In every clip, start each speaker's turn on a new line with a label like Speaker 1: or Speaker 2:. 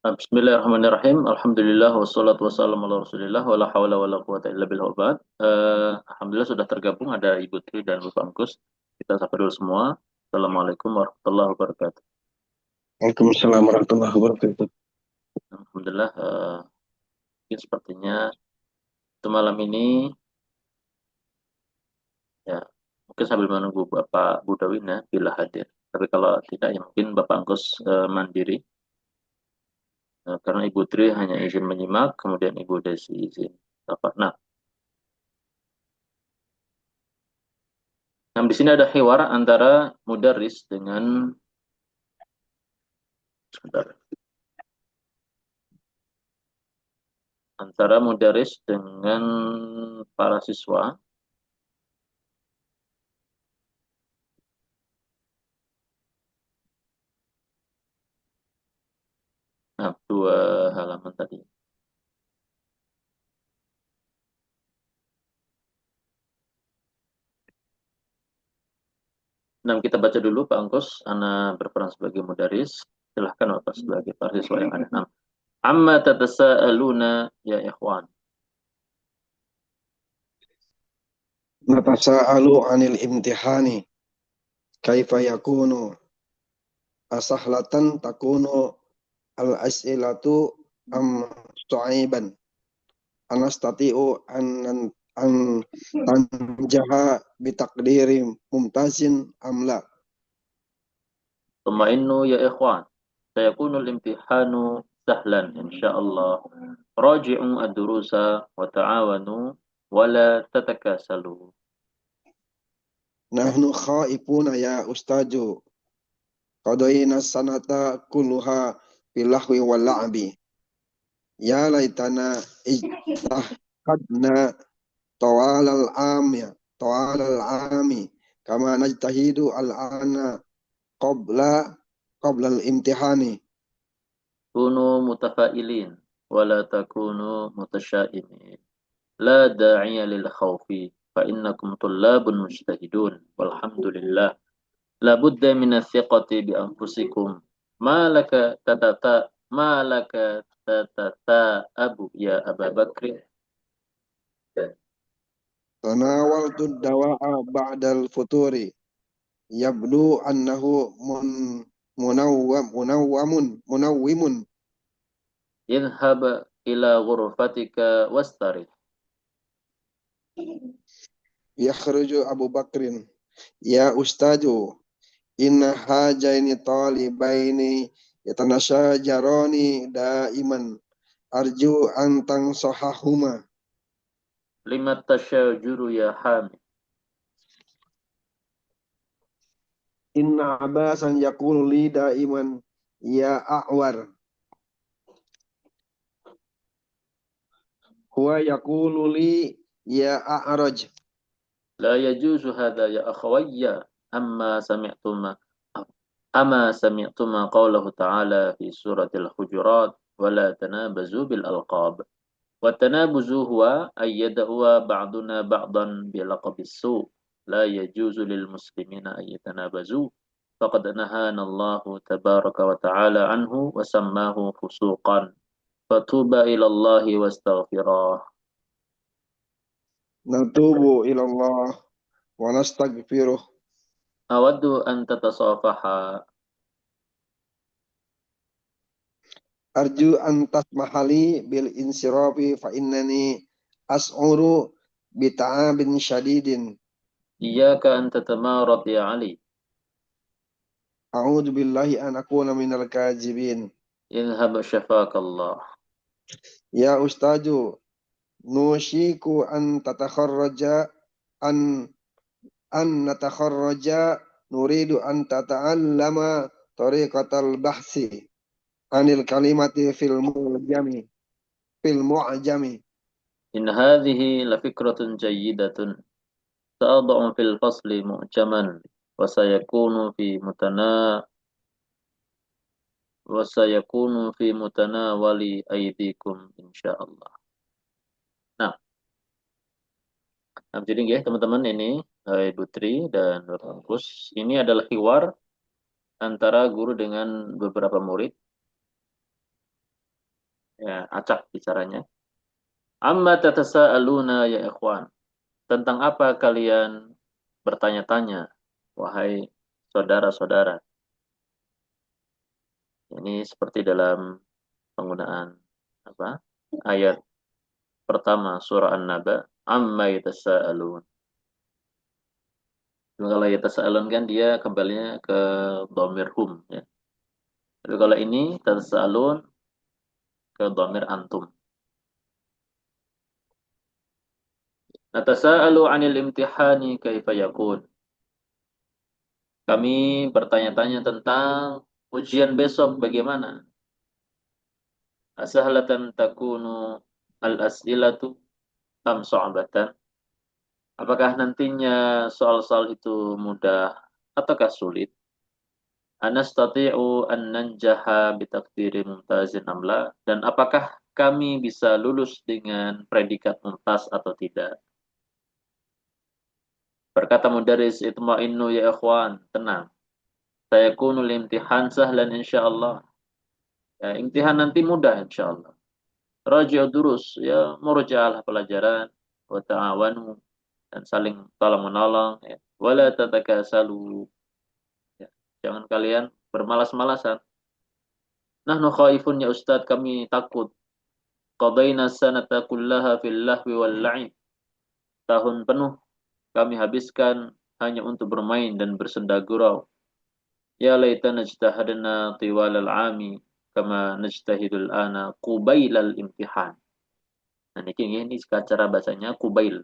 Speaker 1: Bismillahirrahmanirrahim. Alhamdulillah wassalatu wassalamu ala Rasulillah wala haula wala quwata illa billah wa ba'd. Alhamdulillah sudah tergabung ada Ibu Tri dan Bapak Angkus. Kita sapa dulu semua. Assalamualaikum warahmatullahi wabarakatuh.
Speaker 2: Waalaikumsalam warahmatullahi wabarakatuh.
Speaker 1: Alhamdulillah mungkin sepertinya untuk malam ini ya mungkin sambil menunggu Bapak Budawin ya bila hadir. Tapi kalau tidak ya mungkin Bapak Angkus mandiri. Karena Ibu Tri hanya izin menyimak, kemudian Ibu Desi izin. Nah, di sini ada hiwar antara mudaris dengan sebentar, antara mudaris dengan para siswa. Nah, dua halaman tadi. Nah, kita baca dulu Pak Angkus. Ana berperan sebagai mudaris. Silahkan Bapak sebagai para siswa yang ada. Nah, amma tatasaaluna ya ikhwan.
Speaker 2: Natasa'alu 'anil imtihani kaifa yakunu asahlatan takunu al-as'ilatu am su'aiban anastati'u an tanjaha bitaqdiri mumtazin am la.
Speaker 1: Tumainu ya ikhwan. Sayakunu al-imtihanu sahlan insyaallah. Raji'u ad-durusa wa ta'awanu wa la tatakasalu.
Speaker 2: Nahnu khaifuna ya ustaju qadayna sanata kulluha bilahwi wal la'bi ya laitana ijtahadna tawalal ami kama najtahidu al-ana qabla qabla al-imtihani.
Speaker 1: Kunu mutafailin wa la takunu mutasyaimin. La da'iya lil khawfi fa innakum tullabun mujtahidun walhamdulillah. La budda min athiqati bi anfusikum. Ma laka tatata ma laka tatata abu ya Aba Bakri.
Speaker 2: Tanawaltu dawa'a ba'dal futuri yabdu annahu munawwimun.
Speaker 1: Idhhab ila ghurfatika wastarih.
Speaker 2: Yakhruju Abu Bakrin ya ustadu inna hajaini talibaini yatanasyajarani daiman arju an tansahahuma.
Speaker 1: Lima tasyajuru ya hamid.
Speaker 2: Inna abasan yaqulu li daiman ya a'war huwa yaqulu li ya a'raj.
Speaker 1: La yajuzu hadha ya akhawayya. Amma sami'tuma Ama sami'tuma qawlahu ta'ala fi suratil hujurat wala tanabazu bil alqab. Wa tanabuzu huwa ayyadahuwa ba'duna ba'dan bilaqabis su. La yajuzu lil muslimina ayyatanabazu. Faqad nahana Allahu tabaraka wa ta'ala anhu wa sammahu fusuqan. Fatuba ila Allahi wastaghfirah.
Speaker 2: Natubu ilallah wa nastaghfiruh.
Speaker 1: Awaddu an tatasafaha.
Speaker 2: Arju an tasmahali bil insirafi fa innani as'uru bita'abin syadidin.
Speaker 1: Iyyaka an tatamarat ya Ali.
Speaker 2: A'udzu billahi an akuna minal kadzibin.
Speaker 1: Idhhab syafakallah.
Speaker 2: Ya ustazu nushiku an tatakharraja an natakharraja nuridu an tata'allama tariqatal bahsi anil kalimati fil mu'jami.
Speaker 1: In hadhihi la fikratun jayyidatun. Sa'adau fil fasli mu'jaman. Wasayakunu fi mutana Wasayakunu fi mutanawali aydikum insyaallah. Nah, jadi ya teman-teman ini Ibu Tri dan Bapak Angkus, ini adalah hiwar antara guru dengan beberapa murid. Ya, acak bicaranya. Amma tatasaaluna ya ikhwan. Tentang apa kalian bertanya-tanya, wahai saudara-saudara? Ini seperti dalam penggunaan apa? Ayat pertama surah An-Naba, amma yatasaalun. Kalau yatasaalun kan dia kembalinya ke dhamir hum ya. Tapi kalau ini tatasaalun ke dhamir antum. Natasaalu 'anil imtihani kaifa yakun. Kami bertanya-tanya tentang ujian besok bagaimana? Asahlatan takunu al-as'ilatu am su'abatan? Apakah nantinya soal-soal itu mudah ataukah sulit? Anastati'u an nanjaha bitakdiri mumtazin amla? Dan apakah kami bisa lulus dengan predikat mumtaz atau tidak? Berkata mudaris itma'innu ya ikhwan, tenang. Sayakunul imtihan sahlan insyaallah. Ya, imtihan nanti mudah insyaallah. Raji'u durus, ya murja'alah pelajaran, wa ta'awanu, dan saling tolong menolong, ya. Wala tatakasalu, ya. Jangan kalian bermalas-malasan. Nahnu khaifun ya Ustadz, kami takut. Qadaina sanata kullaha fil lahwi wal la'ib. Tahun penuh kami habiskan hanya untuk bermain dan bersenda gurau. Ya laitana ijtahadna tiwalal ami kama najtahidul ana qubailal imtihan. Nah, ini cara bacanya kubail.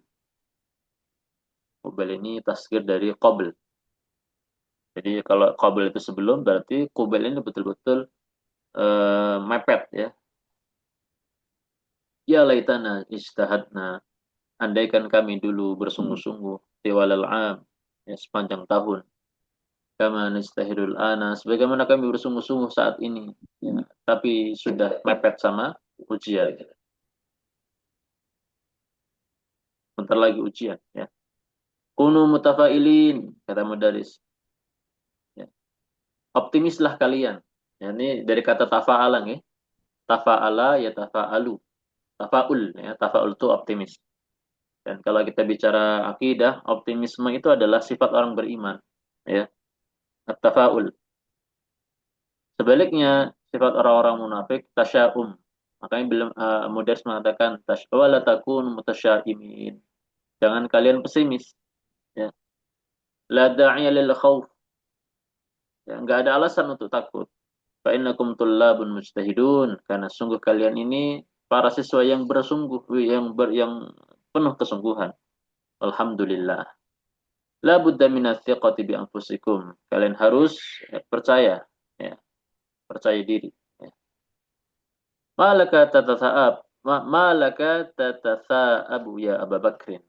Speaker 1: Kubail ini tasghir dari qabl. Jadi kalau qabl itu sebelum, berarti kubail ini betul-betul mepet ya. Ya laitana ijtahadna. Andaikan kami dulu bersungguh-sungguh tiwalal am ya, sepanjang tahun. Kama nastahidul ana, sebagaimana kami bersungguh-sungguh saat ini ya, tapi sudah mepet sama ujian. Bentar lagi ujian ya. Kunu mutafailin kata mudaris. Ya. Optimislah kalian. Ya, ini dari kata tafa'ala ya. Tafa'ala ya tafa'alu. Tafa'ul ya, tafa'ul itu optimis. Dan kalau kita bicara akidah, optimisme itu adalah sifat orang beriman ya. At-tafa'ul. Sebaliknya sifat orang-orang munafik tasya'um. Makanya belum Mudaris mengatakan wala takun mutasyaimin. Jangan kalian pesimis ya. La da'iya lil khauf. Ya, enggak ada alasan untuk takut. Fa innakum tullabun mujtahidun, karena sungguh kalian ini para siswa yang bersungguh, yang penuh kesungguhan. Alhamdulillah. La budda minats thiqati bi anfusikum. Kalian harus percaya ya, percaya diri ya. Malaka tatasa'ab, malaka tatasa'abu ya Abu Bakrin.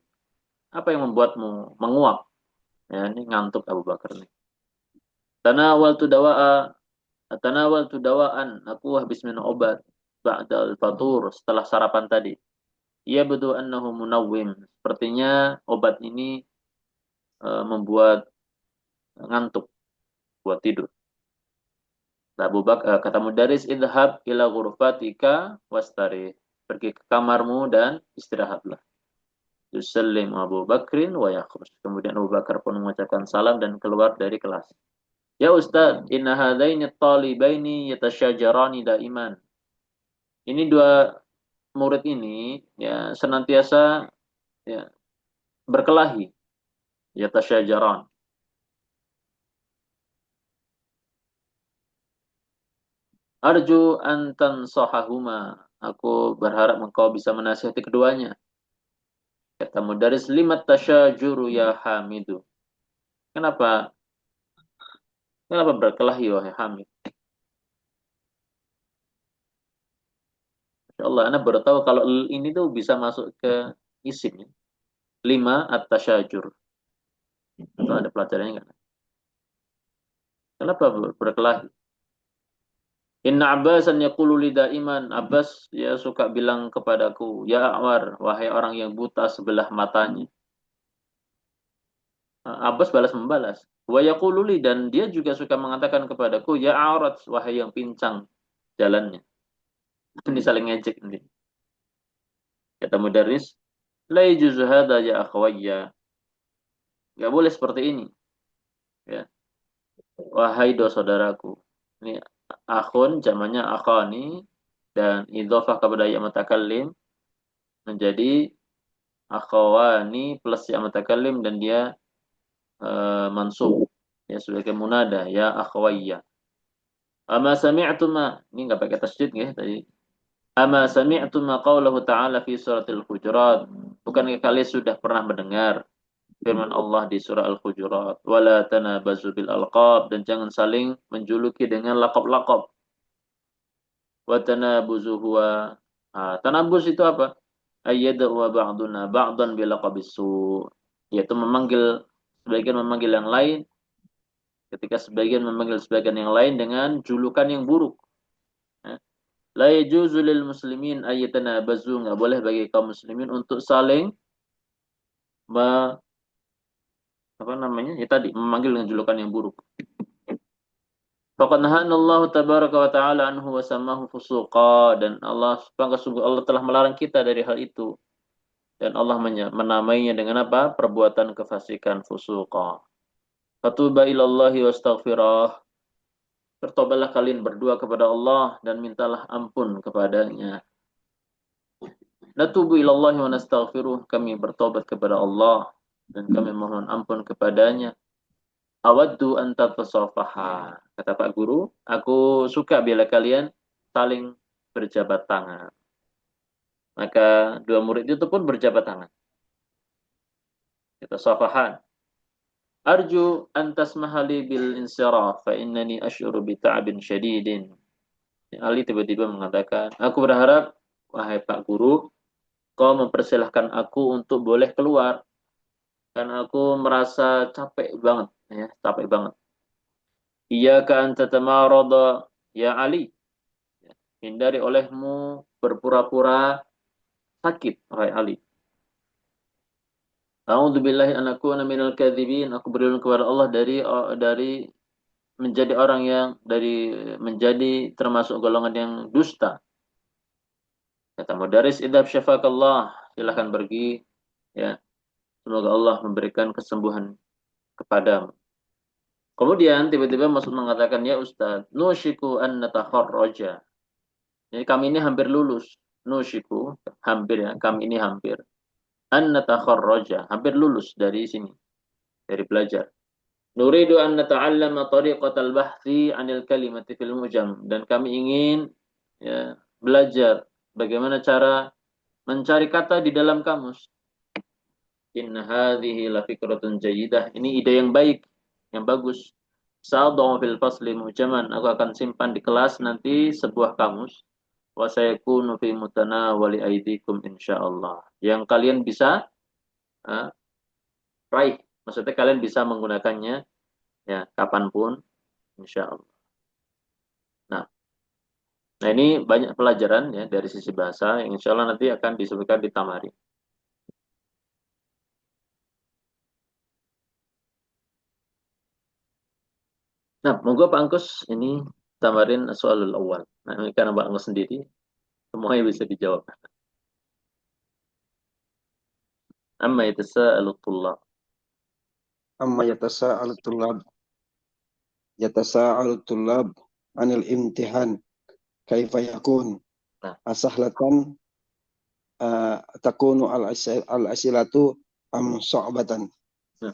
Speaker 1: Apa yang membuatmu menguap? Ya, ini ngantuk Abu Bakar nih. Tanawal tu dawa'a, tanawal tu dawa'an. Aku habis minum obat. Ba'dal fatur, setelah sarapan tadi. Ia betul annahu munawwim. Sepertinya obat ini membuat ngantuk, buat tidur. Abu Bakar kata Mudaris, idhab ila ghurfatika wastari. Pergi ke kamarmu dan istirahatlah. Yusallim Abu Bakrin wa yakhruj. Kemudian Abu Bakar pun mengucapkan salam dan keluar dari kelas. Ya Ustaz, inna hadaini talibaini yatasyajarani daiman. Ini dua murid ini ya senantiasa ya berkelahi, yatasyajaran. Arju antan sahahuma. Aku berharap engkau bisa menasihati keduanya. Kata Mudaris, limat tasyajuru ya Hamidu. Kenapa? Kenapa berkelahi wahai Hamid? Insya Allah, Anda baru tahu kalau ini tuh bisa masuk ke isim. Ya. Lima at-tasyajur. Itu ada pelajarannya nggak? Kenapa berkelahi? Inna Abbasan yaqulu li daiman. Abbas ya suka bilang kepadaku, ya Awar, wahai orang yang buta sebelah matanya. Abbas balas membalas. Wa yaqulu li, dan dia juga suka mengatakan kepadaku, ya Aurat, wahai yang pincang jalannya. Ini saling ngejek nanti. Kata mudaris, la yajuzu hadza ya akhawayya. Enggak boleh seperti ini. Ya. Wahai dua saudaraku. Ini akhun zamannya akhani dan idhofah kepada ya mutakallim menjadi akhawani plus ya mutakallim dan dia mansub ya sebagai munada ya akhawayya. Ama sami'tuma ini enggak pakai tasydid ya tadi. Ama sami'tuma qaulahu ta'ala fi suratil hujurat. Bukankah kalian sudah pernah mendengar firman Allah di surah Al-Hujurat, wala tanabazu bil alqab, dan jangan saling menjuluki dengan laqab-laqab. Wa tanabuzu huwa tanabuz itu apa? Ayyadu wa ba'duna ba'dan bil laqabisu, yaitu sebagian memanggil yang lain ketika sebagian memanggil sebagian yang lain dengan julukan yang buruk. La yajuzu lil muslimin ayyatanabazu, enggak boleh bagi kaum muslimin untuk saling apa namanya? Ya tadi memanggil dengan julukan yang buruk. Faqad nahana Allah tabaraka wa ta'ala anhu wa samahu fusuqa, dan sungguh Allah telah melarang kita dari hal itu dan Allah menamainya dengan apa? Perbuatan kefasikan, fusuqa. Fatuba ilallahi wastaghfirah. Bertobatlah kalian berdua kepada Allah dan mintalah ampun kepadanya. Natubu ilallahi wa nastaghfiruh, kami bertobat kepada Allah dan kami mohon ampun kepadanya. Awaddu an tatasafaha. Kata Pak Guru, aku suka bila kalian saling berjabat tangan. Maka dua murid itu pun berjabat tangan. Kita safahan. Arju an tasmahali bil insiraf fa innani asy'uru bi ta'bin syadidin. Ali tiba-tiba mengatakan, aku berharap wahai Pak Guru, kau mempersilahkan aku untuk boleh keluar karena aku merasa capek banget ya, capek banget. Iyyaka an tatamarada ya Ali. Hindari olehmu berpura-pura sakit, wahai Ali. A'udzubillahi an akuna minal kadzibin. Aku berlindung kepada Allah dari menjadi termasuk golongan yang dusta. Kata mudaris, idhab syafakallah, silahkan pergi ya. Semoga Allah memberikan kesembuhan kepadamu. Kemudian tiba-tiba Mas'ud mengatakan, ya Ustaz, nushiku an natakharraja. Jadi kami ini hampir lulus. Nushiku, hampir ya, kami ini hampir. An natakharraja, hampir lulus dari sini, dari belajar. Nuridu an nata'allama tariqatal bahthi 'anil kalimati fil mujam, dan kami ingin ya, belajar bagaimana cara mencari kata di dalam kamus. Inna hadhihi la fikratun jayyidah. Ini ide yang baik, yang bagus. Sa'adhu fil fasli mujaman. Aku akan simpan di kelas nanti sebuah kamus. Wa sayakunu fi mutanawali aidikum insyaallah. Yang kalian bisa raih. Maksudnya kalian bisa menggunakannya ya kapanpun insyaallah. Nah, ini banyak pelajaran ya dari sisi bahasa yang insya Allah nanti akan disebutkan di Tamarin. Nah, monggo Pak Angkus, ini Tamarin soalul awal. Nah, ini karena Pak Angkus sendiri, semuanya bisa dijawab. Amma yatasa'alu tullab.
Speaker 2: Amma yatasa'alu tullab anil imtihan kaifa yakun
Speaker 1: Nah,
Speaker 2: asahlatan takunu al-asilatu am so'batan.
Speaker 1: nah,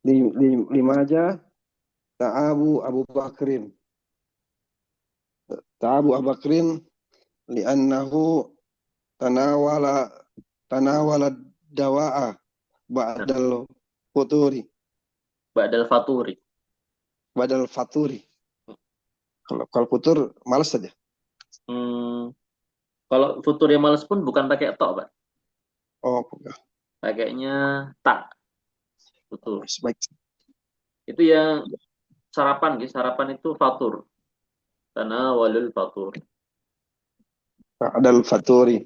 Speaker 2: Lima aja Abu Bakrin li'annahu tanawala dawa'a
Speaker 1: nah.
Speaker 2: ba'dal futuri
Speaker 1: Ba'dal faturi.
Speaker 2: ba'dal faturi. Kalau futur malas saja.
Speaker 1: Kalau futur yang males pun bukan pakai tok, Pak.
Speaker 2: Oh,
Speaker 1: Pakainya tak. Futur.
Speaker 2: baik.
Speaker 1: Itu yang sarapan, gitu. Sarapan itu fatur. Karena walul fatur.
Speaker 2: Ba'dal faturi.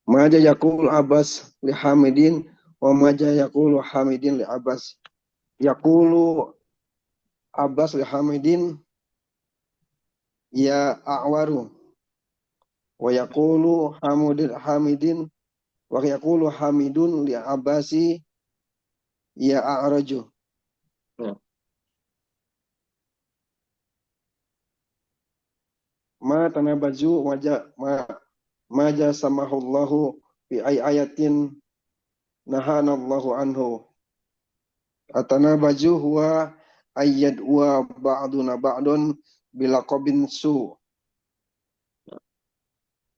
Speaker 2: Maja yaqul Abbas li Hamidin wa maja yaqulu Hamidin li Abbas. Yaqulu Abbas li Hamidin ya a'waru wa yaqulu Hamidin wa yaqulu Hamidun li Abbasi ya a'raju.
Speaker 1: Ya.
Speaker 2: Ma tanabaju maja samahullahu fi ayatin nahanallahu anhu. Atanabaju huwa ayyad wa ba'duna ba'dun bilaqabin su.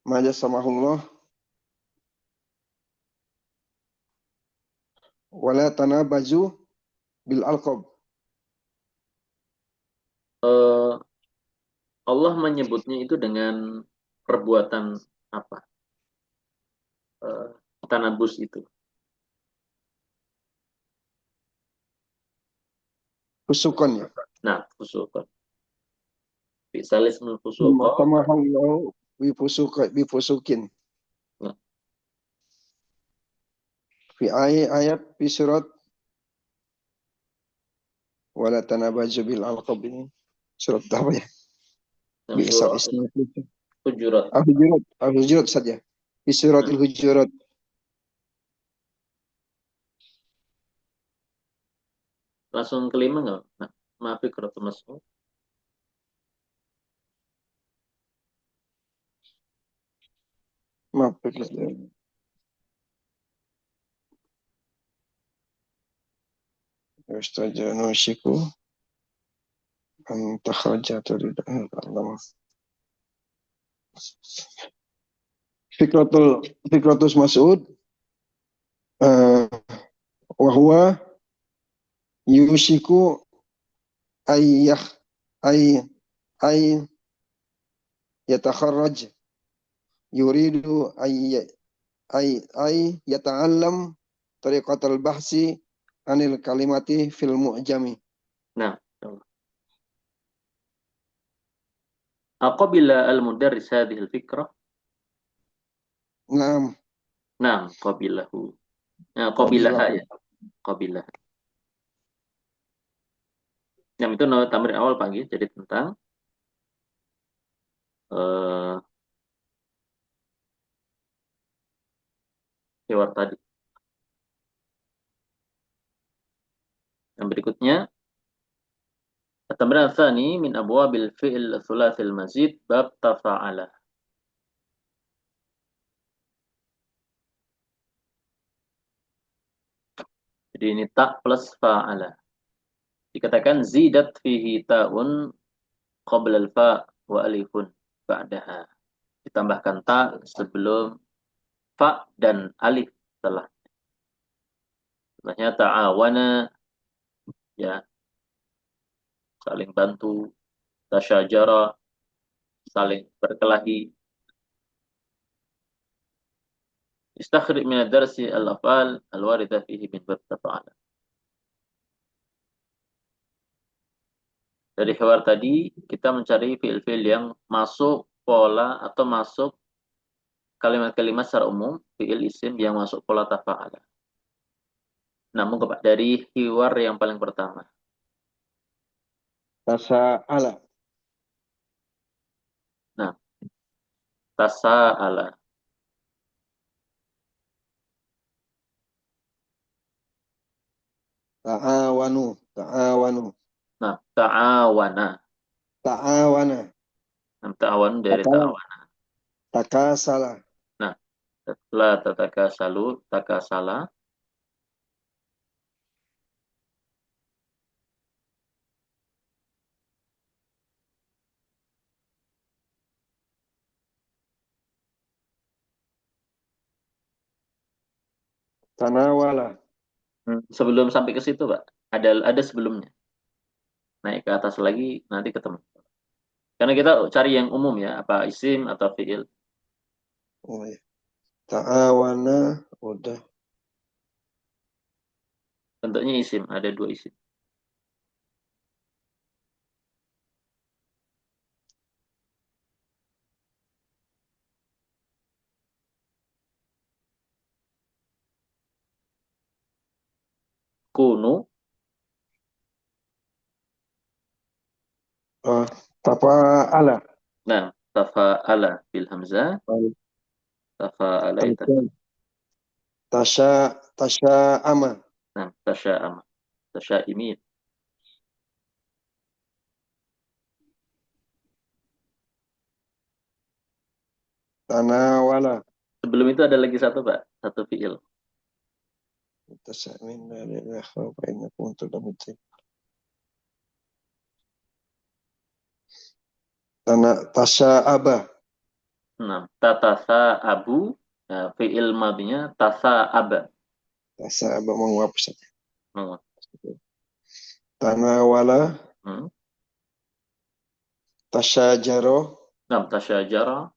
Speaker 2: Maja samahullah wala tanabaju bil alqab.
Speaker 1: Allah menyebutnya itu dengan perbuatan apa? Tanabus itu.
Speaker 2: Fusukan ya.
Speaker 1: Nah, fusuqan. Bisalis min fusuqa.
Speaker 2: Samahallahu bi fusukin.
Speaker 1: Nah,
Speaker 2: Fi ayat fi surat wala tanabaju bil alqab ini. Surat apa ya?
Speaker 1: yang
Speaker 2: Bi'sal
Speaker 1: surah
Speaker 2: ismi.
Speaker 1: Hujurat.
Speaker 2: Al-Hujurat saja. Fi suratil
Speaker 1: Nah,
Speaker 2: Hujurat.
Speaker 1: langsung kelima nggak? Nah, maaf ikratu masuk.
Speaker 2: Maaf. Ustajanu syiku an takhraja turidan Allah. Fikratus Mas'ud wa huwa yushiku ayyah ay ay yatakharraj yuridu ay yata'allam tariqatal bahsi anil kalimati fil mu'jami.
Speaker 1: Nah, aqabila al-mudarris hadhihi al-fikrah.
Speaker 2: Naam.
Speaker 1: Nah, qabilahu. Nah, qabilaha ya. Qabilah. Yang itu tamrin awal pagi, jadi tentang hewan tadi. Yang berikutnya, at-tamrin ats-tsani min abwabil fi'l tsulatsil mazid bab tafa'ala. Jadi ini ta plus fa'ala. Dikatakan zidat fihi ta'un qabla al-fa wa alifun ba'daha. Ditambahkan ta sebelum fa dan alif setelah. Setelahnya ta'awana, ya, saling bantu, tasyajara, saling berkelahi. Istakhrij min ad-darsi al-af'al al-warida fihi min bab tafa'ala. Dari hiwar tadi kita mencari fi'il-fi'il yang masuk pola atau masuk kalimat-kalimat secara umum, fi'il isim yang masuk pola tafa'ala. Namun dari hiwar yang paling pertama.
Speaker 2: Tasa'ala.
Speaker 1: Nah, tasa'ala.
Speaker 2: Ta'awanu. Ta'awanu.
Speaker 1: Nah, ta'awana.
Speaker 2: Ta'awana.
Speaker 1: Nah, ta'awan dari ta'awana.
Speaker 2: Takasala.
Speaker 1: Nah, setelah tatakasalu, takasala.
Speaker 2: Tanawala.
Speaker 1: Sebelum sampai ke situ, Pak, ada sebelumnya. Naik ke atas lagi, nanti ketemu. Karena kita cari yang umum ya, apa isim atau fi'il.
Speaker 2: Oh, ya. Ta'awana. Udah.
Speaker 1: Bentuknya isim, ada dua isim. Kunu,
Speaker 2: tafa'ala.
Speaker 1: Nah, tafa'ala bil hamzah, tafa'ala itu.
Speaker 2: Tasya'ama.
Speaker 1: Nah, tasya'ama, tasya'imin.
Speaker 2: Tanawala.
Speaker 1: Sebelum itu ada lagi satu, Pak, satu fiil.
Speaker 2: Tasya'min la ilaha wa innakum tudamutsin. Tasya'aba.
Speaker 1: Nah, tatasa abu, nah, fiil madinya tasa aba.
Speaker 2: Tasya'aba menguap.
Speaker 1: Hmm.
Speaker 2: Tanawala.
Speaker 1: Hmm.
Speaker 2: Tasyajaro.
Speaker 1: Nah, tasyajara.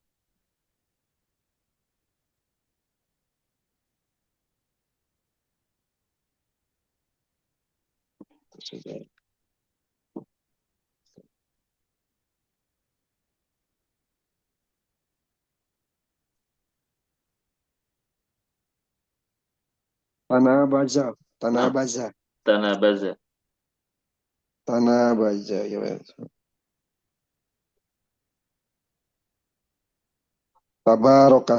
Speaker 2: Tanabaza.
Speaker 1: Nah,
Speaker 2: Tanabaza.
Speaker 1: tanabaza.
Speaker 2: Tanabaza. Ya. Tabaraka.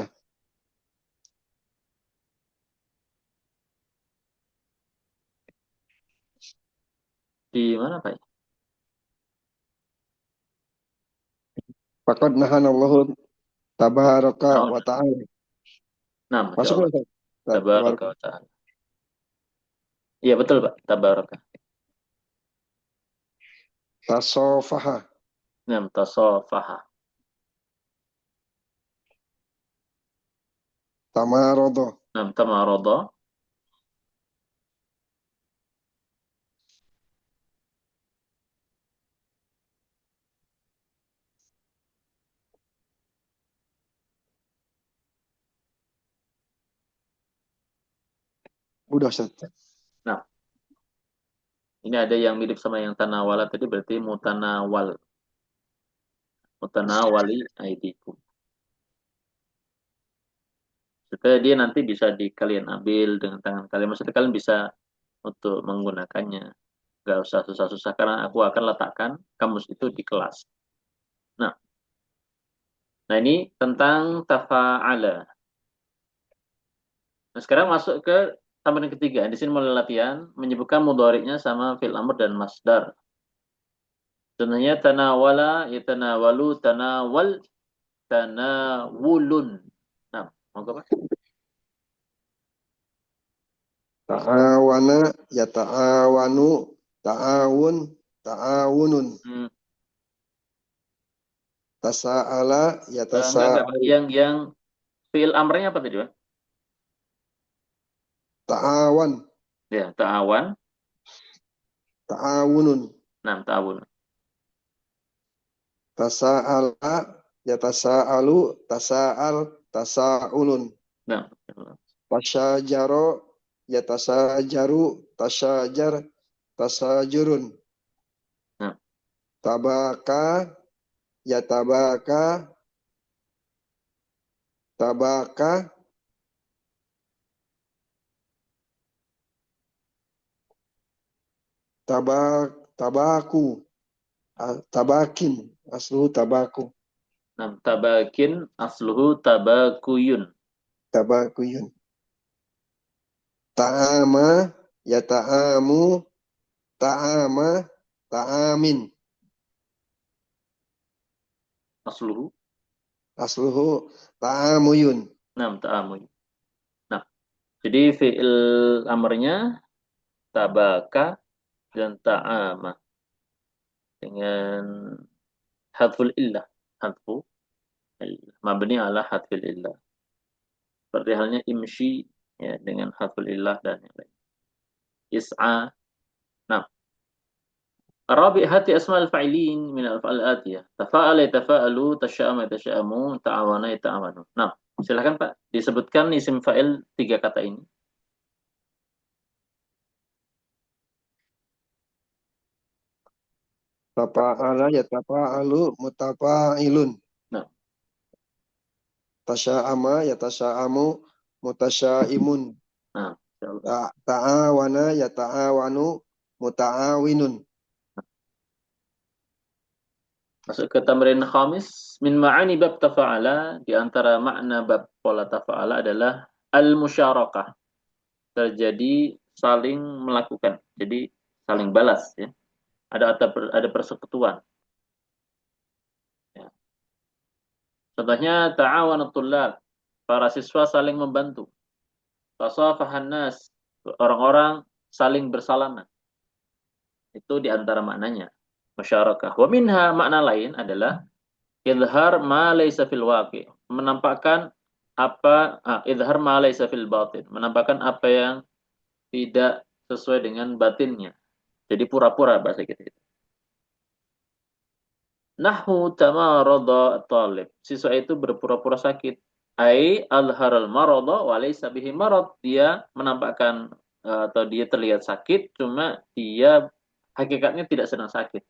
Speaker 1: Di mana, Pak?
Speaker 2: Faqad nahanallahu tabaraka
Speaker 1: Oh,
Speaker 2: wa ta'ala.
Speaker 1: nah, Masya
Speaker 2: Masuk
Speaker 1: Allah.
Speaker 2: ya,
Speaker 1: Tabaraka
Speaker 2: tabaraka.
Speaker 1: wa ta'ala. Iya, betul, Pak. Tabaraka.
Speaker 2: Tasofaha.
Speaker 1: Nah, tasafaha.
Speaker 2: Tamarodo.
Speaker 1: Nah, tamarada.
Speaker 2: Udah, Ustaz.
Speaker 1: Nah, ini ada yang mirip sama yang tanawala tadi, berarti mutanawal. Mutanawali aidikum. Supaya dia nanti bisa kalian ambil dengan tangan kalian. Maksudnya kalian bisa untuk menggunakannya. Gak usah susah-susah karena aku akan letakkan kamus itu di kelas. Nah, nah ini tentang tafa'ala. Nah, sekarang masuk ke tambahan ketiga. Di sini mulai latihan menyebutkan mudhari'nya sama fil amr dan masdar. Contohnya tanawala, yatanawalu, tanawal, tanawulun. Nah, mau apa?
Speaker 2: Ta'awana ya ta'awanu. Ta'awun. Ta'awunun.
Speaker 1: Hmm.
Speaker 2: Tasa'ala ya
Speaker 1: Enggak, Pak.
Speaker 2: tasa'al.
Speaker 1: Yang fiil amrnya apa tadi, Pak?
Speaker 2: Ta'awan.
Speaker 1: Ya, ta'awan.
Speaker 2: Ta'awunun.
Speaker 1: Nah, ta'awun.
Speaker 2: Tasa'ala ya tasa'alu. Tasa'al. Tasa'ulun.
Speaker 1: Nah,
Speaker 2: Tasyajaro ya tasajaru. Tasyajar. Tasajurun.
Speaker 1: nah,
Speaker 2: Tabaka ya tabaka. Tabaka. Tabaku. Tabakin. Aslu tabaku.
Speaker 1: nah, tabakin asluhu tabakuyun.
Speaker 2: Tabakuyun. Ta'ama ya ta'amu. Ta'ama. Ta'amin.
Speaker 1: Asluhu.
Speaker 2: Asluhu ta'amuyun.
Speaker 1: Nah, ta'amun. Nah, jadi fiil amrnya tabaka dan ta'ama dengan hadful illah. Hadfu illah. Mabni ala hadful illah. Seperti halnya imshi ya, dengan hadful illah dan yang lain. Is'a. Nah, الرابع هات أسماء الفاعلين من الأفعال الآتية تفاءل يتفاءلوا تشاءم يتشاءموا تعاون يتعاونون. Nah, silakan Pak disebutkan isim fa'il tiga kata ini.
Speaker 2: Tafa'ala ya tafa'alu mutafa'ilun.
Speaker 1: Nah,
Speaker 2: Tasya'ama ya tasya'amu mutasya'imun.
Speaker 1: nah, insyaallah.
Speaker 2: Ta'awana ya ta'awanu muta'awinun.
Speaker 1: Masuk ke tamrin khamis, min ma'ani bab tafa'ala, di antara makna bab pola tafa'ala adalah al-musyarakah, terjadi saling melakukan. Jadi saling balas ya. Ada persekutuan. Ya. Contohnya ta'awanut tullab, para siswa saling membantu. Tasafahan nas, orang-orang saling bersalaman. Itu di antara maknanya musyarakah. Wa minha, makna lain adalah izhar ma laysa fil waqi', menampakkan izhar ma laysa fil batin, menampakkan apa yang tidak sesuai dengan batinnya. Jadi pura-pura bahasa kita. Nahwu tamarada talib, siswa itu berpura-pura sakit. Ai alharal marada wa laysa bihi marad, dia menampakkan atau dia terlihat sakit, cuma dia hakikatnya tidak sedang sakit.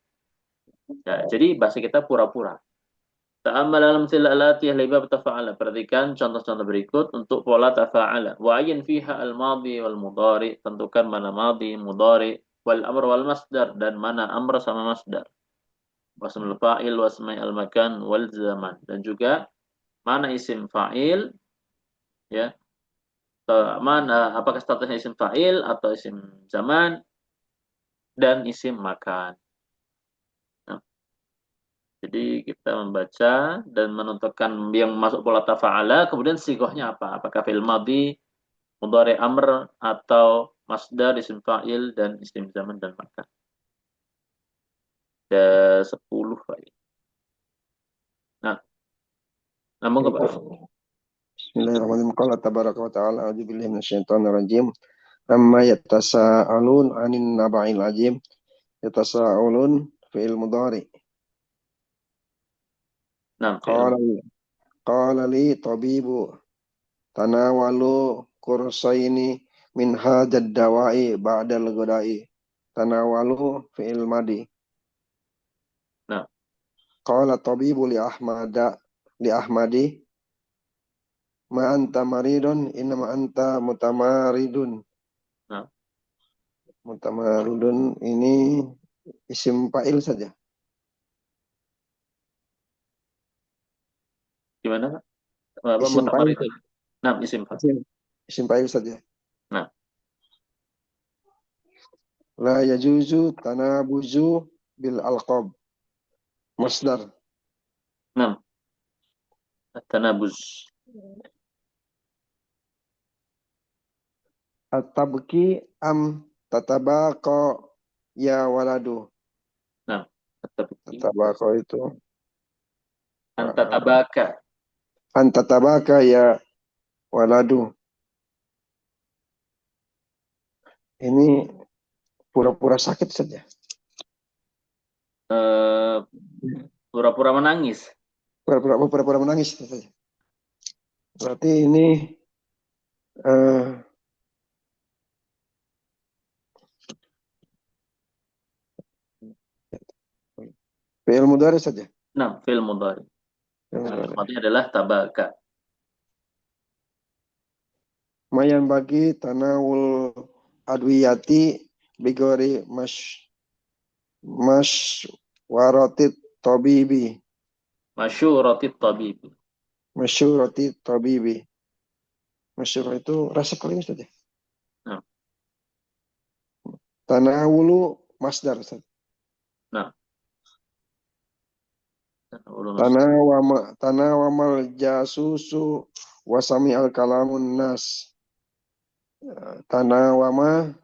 Speaker 1: Ya, jadi bahasa kita pura-pura. Ta'ammal alam tilalati libab tafa'ala. Perhatikan contoh-contoh berikut untuk pola tafa'ala. Wa ayin fiha al-madi wal mudari. Tentukan mana madi, mudari, wal amr wal masdar. Dan mana amr sama masdar. Wasmul fa'il, wasmai al-makan, wal zaman. Dan juga mana isim fa'il, ya. Mana, apakah statusnya isim fa'il atau isim zaman, dan isim makan. Jadi kita membaca dan menentukan yang masuk pola tafa'ala, kemudian sigohnya apa? Apakah fi'il madhi, mudhari amr, atau masdar, isim fa'il, dan isim zaman dan makan. Ada 10 Pak. Nah, namun ke Pak.
Speaker 2: Bismillahirrahmanirrahim. Qala tabaraka wa ta'ala, a'udzu billahi minasyaitonir rajim. Amma yatasaalun 'anin naba'il 'azim. Yatasaalun fi'il mudhari.
Speaker 1: Nah,
Speaker 2: Qala qala li tabibu tanawalu kursaini min hadzal dawa'i ba'dal ghada'i. Tanawalu fi'il madi.
Speaker 1: nah,
Speaker 2: Qala tabibu li Ahmadi ma anta maridun inma anta mutamaridun.
Speaker 1: nah,
Speaker 2: Mutamaridun ini isim fa'il saja.
Speaker 1: gimana Pak? Apa
Speaker 2: Isim
Speaker 1: mutamar
Speaker 2: fa'il.
Speaker 1: itu? Nah, isim fa'il.
Speaker 2: Isim fa'il saja.
Speaker 1: Nah,
Speaker 2: La yajuzu tanabuzu bil alqab. Masdar.
Speaker 1: nah, tanabuz.
Speaker 2: At-tabki am tatabaqa ya waladu.
Speaker 1: Nah, at-tabki.
Speaker 2: Tatabaqa itu
Speaker 1: Anta tabaka.
Speaker 2: antatabaka ya waladu. Ini pura-pura sakit saja.
Speaker 1: Eh, pura-pura menangis.
Speaker 2: Pura-pura menangis saja. Berarti ini eh, fi'il mudhari saja.
Speaker 1: Nah, fi'il mudhari.
Speaker 2: Fi'il
Speaker 1: Nah,
Speaker 2: mudhari.
Speaker 1: maksudnya adalah tabaka.
Speaker 2: Mayan bagi tanawul adwiyati bigori masywaratit tabibi.
Speaker 1: Masyuratit tabib.
Speaker 2: Masyurati tabibi. Masyur itu rasa kering saja.
Speaker 1: Nah,
Speaker 2: Tanawulu masdar.
Speaker 1: nah. Ulun
Speaker 2: Tanawamal jasusu wasami al kalamun nas. Tanawama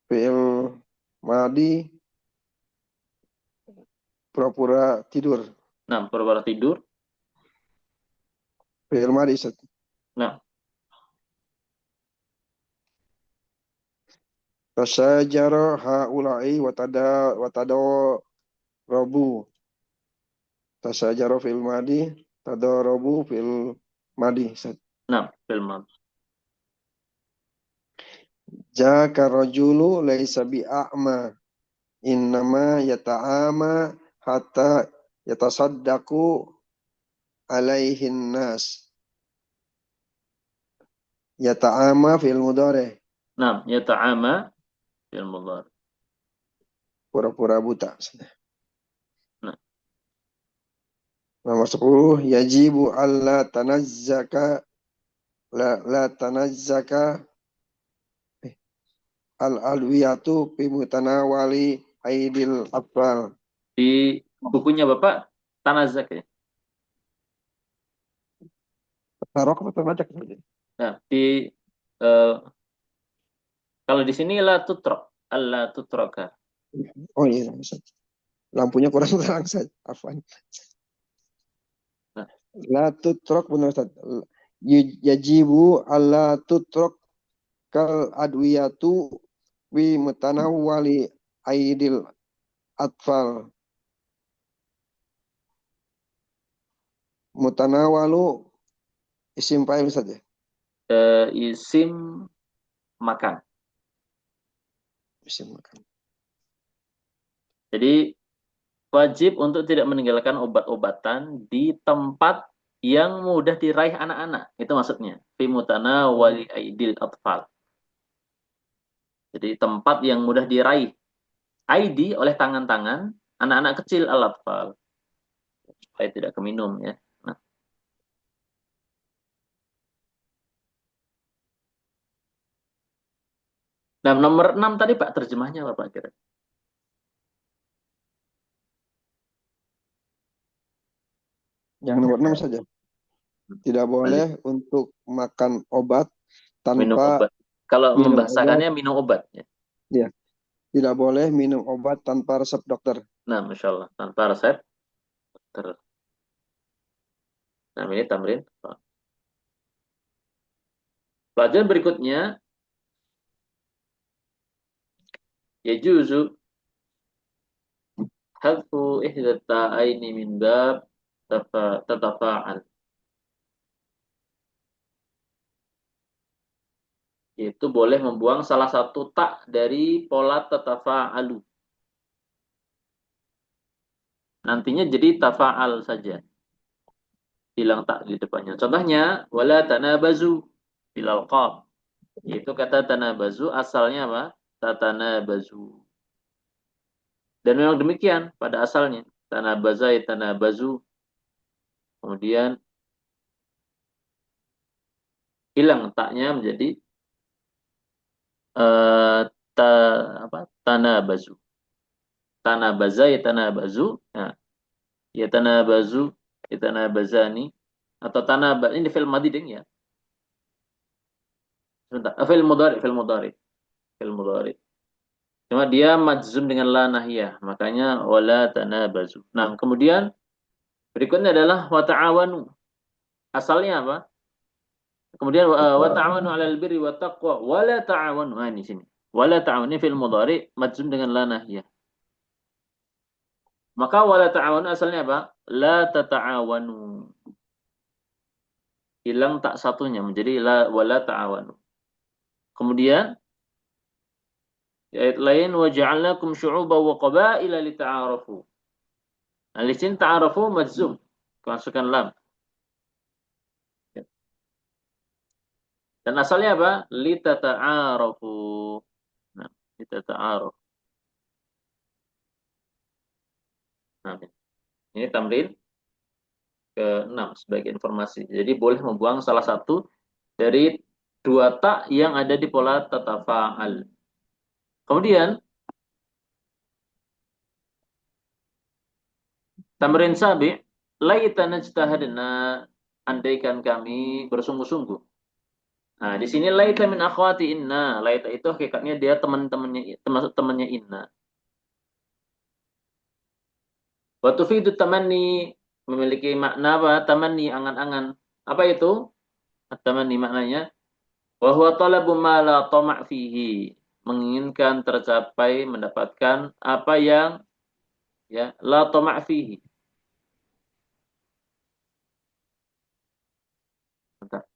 Speaker 2: fi'il madi pura-pura tidur.
Speaker 1: Nah, pura-pura tidur.
Speaker 2: Fi'il madi.
Speaker 1: Nah,
Speaker 2: Tasajara haula'i watada robu. Tasajara fi'il madi, tadarabu fi'il madi.
Speaker 1: nah, film.
Speaker 2: Jaka rajulu laisa bi'a'ma. Innama yata'ama hatta yatasaddaqu alaihin nas. Yata'ama fi'il mudhari.
Speaker 1: Nah, yata'ama film mudhari.
Speaker 2: Pura-pura buta.
Speaker 1: Nah,
Speaker 2: Nomor 10, yajibu alla tanazzaka la tanazzaka al-alwiyatu fi mutanawali aidil atfal.
Speaker 1: Di bukunya Bapak Tanazak ya.
Speaker 2: Tarok apa tanajak?
Speaker 1: Nah, eh, kalau di sini la tutrok, alla tutroka.
Speaker 2: Oh iya, lampunya kurang terang saja. Afwan.
Speaker 1: Nah,
Speaker 2: La tutrok benar Ustaz. Yajibu alla tutrok kal adwiyatu wi mutanawwali aidil atfal. Mutanawalu isim fa'il saja.
Speaker 1: isim makan.
Speaker 2: Isim makan.
Speaker 1: Jadi wajib untuk tidak meninggalkan obat-obatan di tempat yang mudah diraih anak-anak. Itu maksudnya. Fi mutanawali aidil atfal. Jadi tempat yang mudah diraih ID oleh tangan-tangan anak-anak kecil al-atfal. Supaya tidak keminum ya. Nah, nah nomor 6 tadi Pak terjemahnya apa Pak kira?
Speaker 2: Yang nomor 6 saja. Tidak
Speaker 1: Balik.
Speaker 2: boleh untuk makan obat
Speaker 1: Minum
Speaker 2: tanpa
Speaker 1: obat. Kalau
Speaker 2: minum obat.
Speaker 1: membahasakannya minum obat ya.
Speaker 2: Ya, tidak boleh minum obat tanpa resep dokter.
Speaker 1: Nah, Masya Allah. Tanpa resep. Nah, ini tamrin. Pelajaran berikutnya, ya juzu hadfu ihda ta'aini min bab tatafa'al. Yaitu boleh membuang salah satu tak dari pola tatafa'alu. Nantinya jadi tafa'al saja. Hilang tak di depannya. Contohnya, wala tanabazu bilal qab. Yaitu kata tanabazu asalnya apa? Tatanabazu. Dan memang demikian pada asalnya. Tanabaza ya tanabazu. Kemudian hilang taknya menjadi eh ta, apa? Tanabazu. Tanabaza ya tanabazu. Nah, ya tanabazu, ya tanabazani atau tanaba ini fil madhi ding ya. Sebentar. Fil mudhari, fil mudhari, fil mudhari. Cuma dia majzum dengan la nahiyah, makanya wala tanabazu. Nah, kemudian berikutnya adalah wa ta'awanu. Asalnya apa? Kemudian wa ta'awanu 'alal birri wat taqwa wa la ta'awanu. Nah, ini sini. Wa la ta'awanu ini fil mudhari majzum dengan la nahiyah. Maka wa la ta'awanu asalnya apa? La tata'awanu. Hilang tak satunya menjadi la wa la ta'awanu. Kemudian ayat lain wa ja'alnakum syu'uban wa qabaila lita'arafu. Nah, di sini ta'arafu majzum. Kemasukan lam. Dan asalnya apa? Litata'arafu. Nah, litata'arafu. Nah, ini tamrin ke-6 sebagai informasi. Jadi boleh membuang salah satu dari dua tak yang ada di pola tatafa'al. Kemudian tamrin sabi, laitana ijtahadna, andaikan kami bersungguh-sungguh. Nah, di sini laita min akhwati inna. Laita itu hakikatnya dia teman-temannya, termasuk temannya inna. Wa tufidu tamanni, memiliki makna apa? Tamanni, angan-angan. Apa itu? Tamanni maknanya wa huwa talabu ma la tama' fihi. Menginginkan tercapai mendapatkan apa yang ya la tama' fihi.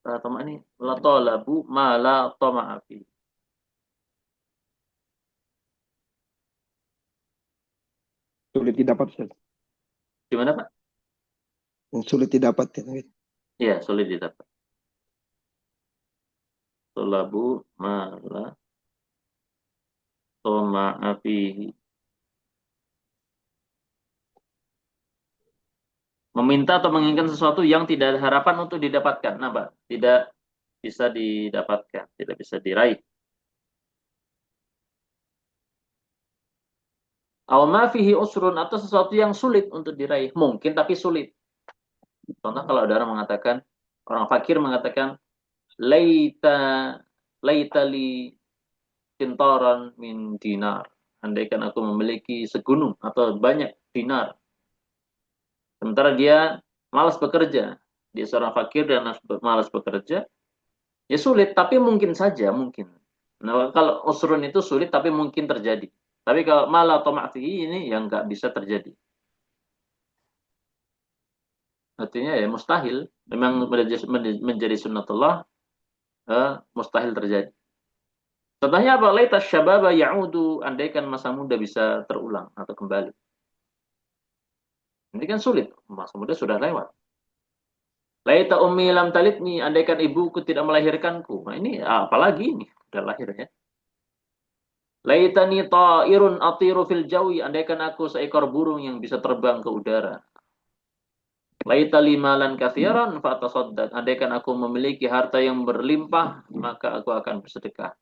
Speaker 1: La tama' ini la talabu ma la tama' fihi.
Speaker 2: Sulit didapat, Ustaz.
Speaker 1: Gimana, Pak?
Speaker 2: Yang sulit didapat ya.
Speaker 1: Iya, sulit didapat. Talabu ma la tama' fihi. Meminta atau menginginkan sesuatu yang tidak ada harapan untuk didapatkan. Apa? Tidak bisa didapatkan, tidak bisa diraih. Aw ma fihi usrun, atau sesuatu yang sulit untuk diraih. Mungkin tapi sulit. Contoh kalau ada orang mengatakan, orang fakir mengatakan, laita laita li kintaran min dinar. Andaikan aku memiliki segunung atau banyak dinar. Sementara dia malas bekerja. Dia seorang fakir dan malas bekerja. Ya sulit, tapi mungkin saja, mungkin. Nah, kalau usrun itu sulit, tapi mungkin terjadi. Tapi kalau malah atau ini yang nggak bisa terjadi. Artinya ya mustahil. Memang menjadi sunnatullah, mustahil terjadi. Contohnya apa? Laita syababa ya'udu, andaikan masa muda bisa terulang atau kembali. Ini kan sulit, masa muda sudah lewat. Laita ummi lam talidni, andaikan ibuku tidak melahirkanku. Nah ini apalagi ini, sudah lahir ya. Laitani ta'irun atiru fil jawi, andaikan aku seekor burung yang bisa terbang ke udara. Laita limalan katsiran fatasaddaq, andaikan aku memiliki harta yang berlimpah, maka aku akan bersedekah.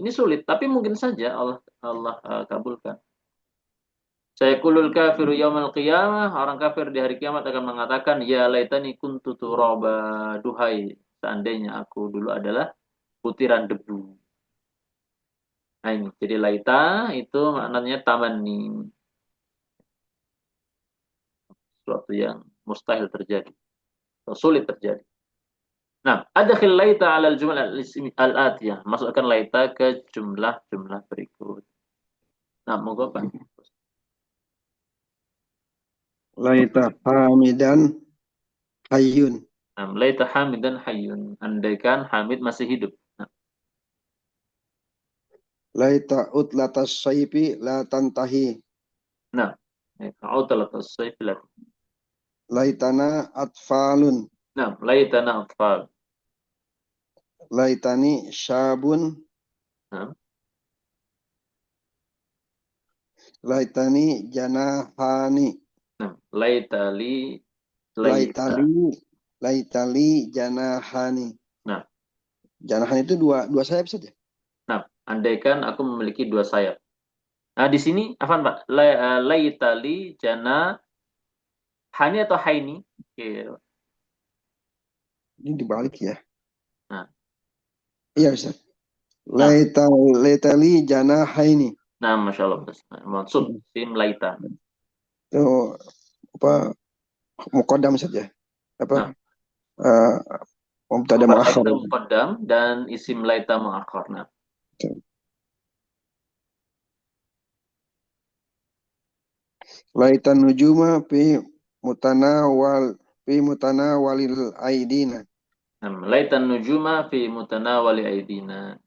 Speaker 1: Ini sulit, tapi mungkin saja Allah kabulkan. Saya kulul kafiru yaumal qiyamah, orang kafir di hari kiamat akan mengatakan, ya laitani kuntu turaba, duhai seandainya aku dulu adalah butiran debu. Nah ini, jadi laita itu maknanya tamanni, sesuatu yang mustahil terjadi, atau sulit terjadi. Nah, ada laita alal jumlah al-atiyah, masukkan laita ke jumlah-jumlah berikut. Nah, moga Pak.
Speaker 2: Laita hamidan hayyun.
Speaker 1: Nah, laita hamidan hayyun, andaikan Hamid masih hidup. Nah,
Speaker 2: Laita utlatas saifi la tantahi.
Speaker 1: nah, autalat as-sayf.
Speaker 2: Laitana atfalun.
Speaker 1: Nah, laitana atfal.
Speaker 2: Laitani syabun.
Speaker 1: Nah,
Speaker 2: Laitani janahani.
Speaker 1: nah, laitali laita.
Speaker 2: Laitali. Laitali janahani.
Speaker 1: Nah,
Speaker 2: Janahani itu dua sayap saja.
Speaker 1: nah, andaikan aku memiliki dua sayap. Nah, di sini afan Pak, laitali jana hani atau haini? Oke.
Speaker 2: Ini dibalik ya.
Speaker 1: Nah,
Speaker 2: Iya Ustaz.
Speaker 1: nah,
Speaker 2: Laitali janahaini.
Speaker 1: nah, masya Allah. Nah, maksud sim laita.
Speaker 2: Itu apa muqaddam saja. Apa
Speaker 1: Nah,
Speaker 2: uh, mubtada
Speaker 1: khabar
Speaker 2: muakhar.
Speaker 1: laita muqaddam dan isim laita muakhar. Nah,
Speaker 2: Laitan nujuma fi mutanawalil aidina.
Speaker 1: nah, laitan nujuma fi mutanawali aidina.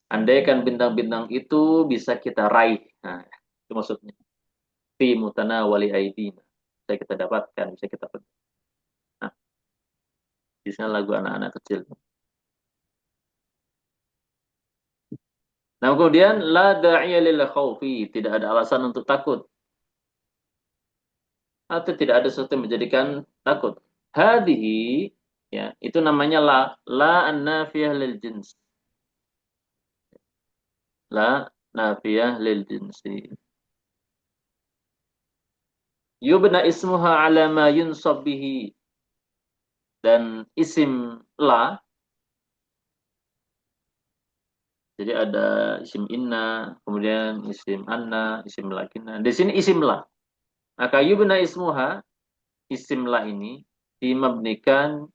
Speaker 1: Andaikan bintang-bintang itu bisa kita raih. Nah, itu maksudnya. Fi mutanawali aidina. Bisa kita dapatkan, bisa kita pegang. Nah, di sana lagu anak-anak kecil. Nah, kemudian la da'iya lil khaufi, tidak ada alasan untuk takut. Atau tidak ada sesuatu yang menjadikan takut. Hadhihi, ya, itu namanya la an-nafiyah lil jins. La nafiyah lil jinsi. Yubna ismuha ala ma yunsab bihi. Dan isim la, jadi ada isim inna, kemudian isim anna, isim lakina. Di sini isim la. Maka yubna ismuha, isim la ini dimabnikan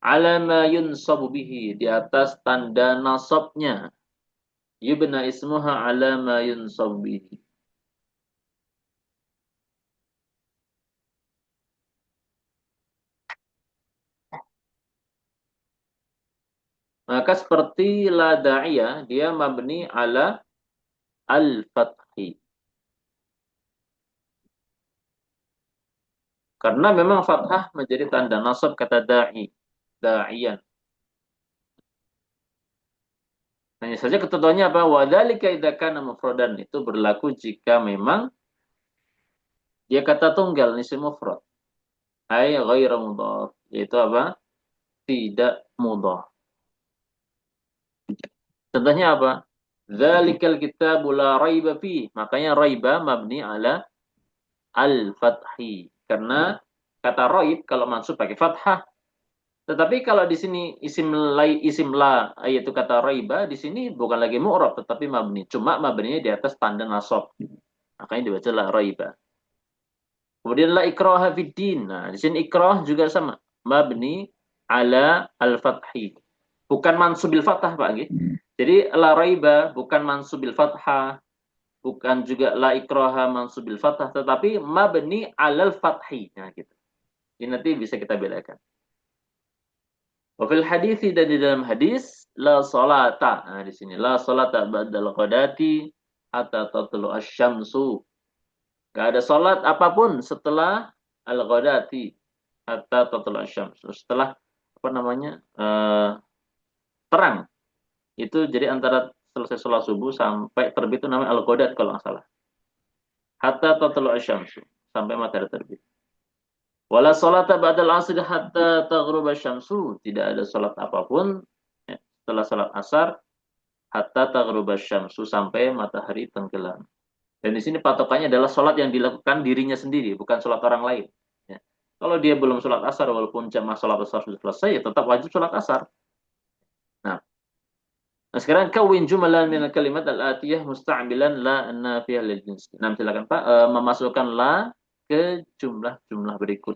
Speaker 1: ala ma yunsabu bihi, di atas tanda nasabnya. Yubna ismuha ala ma yunsabu bihi. Maka seperti la da'iyah, dia mabni ala al-fathi. Karena memang fathah menjadi tanda nasab kata da'i, da'iyan. Hanya saja ketentuannya apa? Wadzalika idza kana mufradan, itu berlaku jika memang dia kata tunggal, isim mufrad. Ai ghairu mudhaf. Yaitu apa? Tidak mudhaf. Contohnya apa? Dzalikal kitabu la raiba fi. Makanya raiba mabni ala al-fathi. Karena kata raib kalau mansub pakai fathah. Tetapi kalau di sini isim la yaitu kata raiba di sini bukan lagi mu'rab tetapi mabni. Cuma mabninya di atas tanda nasab. Makanya dibaca la raiba. Kemudian la ikraha fid din. Nah, di sini ikrah juga sama. Mabni ala al-fathi. Bukan mansubil fathah, Pak. Jadi la raiba bukan mansubil fathah, bukan juga la ikraha mansubil fathah, tetapi mabni alal fathi. Nah, gitu. Ini nanti bisa kita bedakan. Wafil hadis dan di dalam hadis la salata. Nah, di sini la salata ba'dal qadati hatta tatlu asy-syamsu. Enggak ada salat apapun setelah al-qadati hatta tatlu asy-syamsu. Setelah apa namanya? Terang. Itu jadi antara selesai sholat subuh sampai terbit itu namanya al-qadat kalau nggak salah. Hatta tatlu asy-syamsu. Sampai matahari terbit. Wala salata ba'dal asr hatta taghruba syamsu. Tidak ada salat apapun ya, setelah salat asar hatta taghruba syamsu sampai matahari tenggelam. Dan di sini patokannya adalah salat yang dilakukan dirinya sendiri, bukan salat orang lain. Ya. Kalau dia belum salat asar walaupun jamaah salat asar sudah selesai, ya tetap wajib salat asar. Nah, sekarang kawin jumalan min kalimat al-atiyah musta'milan la nafiyah lil jins. Nah, silakan Pak memasukkan la ke jumlah-jumlah berikut.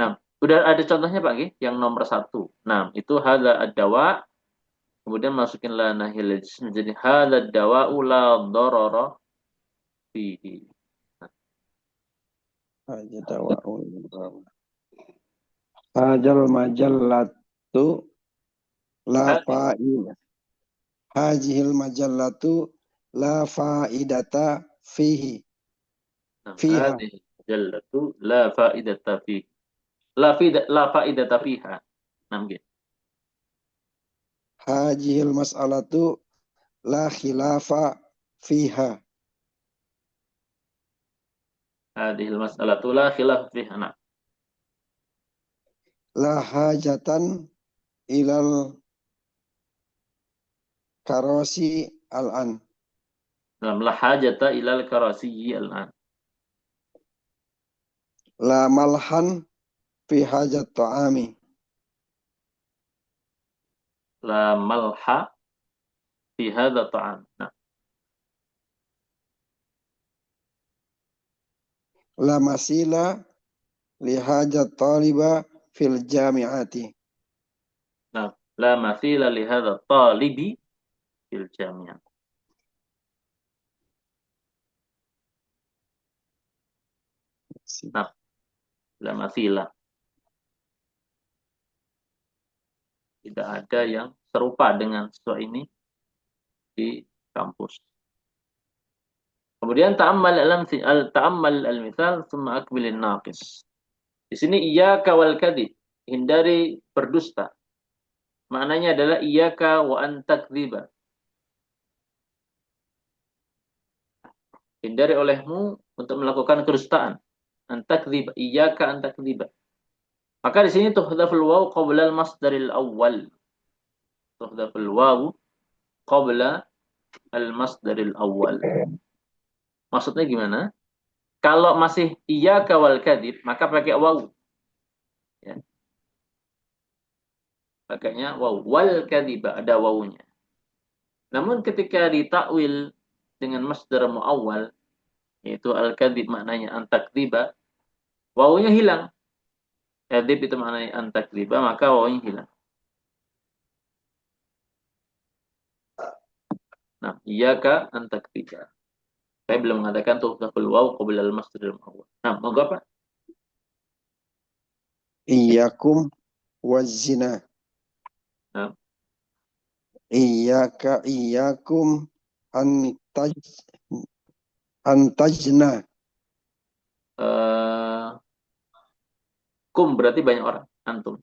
Speaker 1: Nah, udah ada contohnya Pak Gi, yang nomor 1. Nah, itu hadza ad-dawa, kemudian masukin la nahil jism menjadi hadza ad-dawa la darara fihi.
Speaker 2: Haja dawa'ul hajal majallatu la fa'ida. Hajihil majallatu la fa'idata fihi.
Speaker 1: Nah,
Speaker 2: Fiha.
Speaker 1: hadhihi jallatu la fa'idata fihi. La fa'idata fiha. Nah, gitu.
Speaker 2: Hajihil mas'alatu la khilafa fiha.
Speaker 1: Hadhil mas'alatu la khilaf fiha. Nah,
Speaker 2: La hajatan ilal karosi al-an.
Speaker 1: dalam la hajata ilal karasiyyi al-an.
Speaker 2: La malhan fi hajat ta'ami.
Speaker 1: La malha fi hadha ta'am. Nah,
Speaker 2: La masila li hajat taliba fil jami'ati.
Speaker 1: nah, la mathila li hadha talibi fil jami'ah. Nah, la mathila. Tidak ada yang serupa dengan siswa ini di kampus. Kemudian ta'ammal al-mithal thumma akmilin naqis. Di sini iyyaka wal kadhib, hindari berdusta. Maknanya adalah iyyaka wa an takdziba. Hindari olehmu untuk melakukan kedustaan. An takdziba, iyyaka an takdziba. Maka di sini tuhdhaful waw qabla al-masdaril awwal. Tuhdhaful waw qabla al-masdaril awwal. Maksudnya gimana? Kalau masih iyyaka wal kadhib, maka pakai waw. Ya. Pakainya waw. Wal kadhiba, ada wawunya. Namun ketika ditakwil dengan masdar muawwal, yaitu al-kadhib maknanya antakdziba, wawunya hilang. Kadhib itu maknanya antakdziba, maka wawunya hilang. Nah, iyyaka antakdziba. Saya belum mengatakan tuhdhaful waw qabla al-masdar muawwal. Nah, monggo Pak.
Speaker 2: Iyyakum wazina.
Speaker 1: Nah,
Speaker 2: Iyyakum antaj antajna.
Speaker 1: Kum berarti banyak orang. Antum.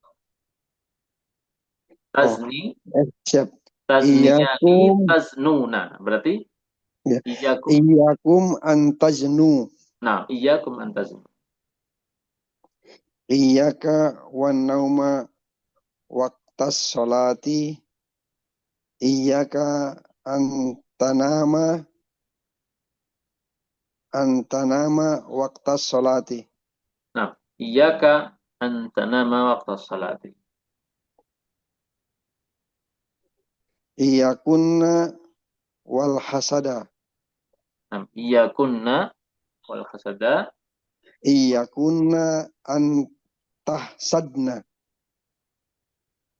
Speaker 1: Tazni,
Speaker 2: Siap.
Speaker 1: tazniyani,
Speaker 2: Iyyakum
Speaker 1: taznuna. Berarti
Speaker 2: ya.
Speaker 1: iyyakum.
Speaker 2: Iyyakum antajnu.
Speaker 1: Nah, iyyakum antaznu.
Speaker 2: Iyyaka wan nauma waqtas sholati. Iyyaka antanama antanama waqtas sholati.
Speaker 1: Nah, iyyaka an tanama waqtas salati.
Speaker 2: Iyyakunna wal hasada.
Speaker 1: Nah, iyyakunna wal hasada.
Speaker 2: Iyyakunna antahsadna.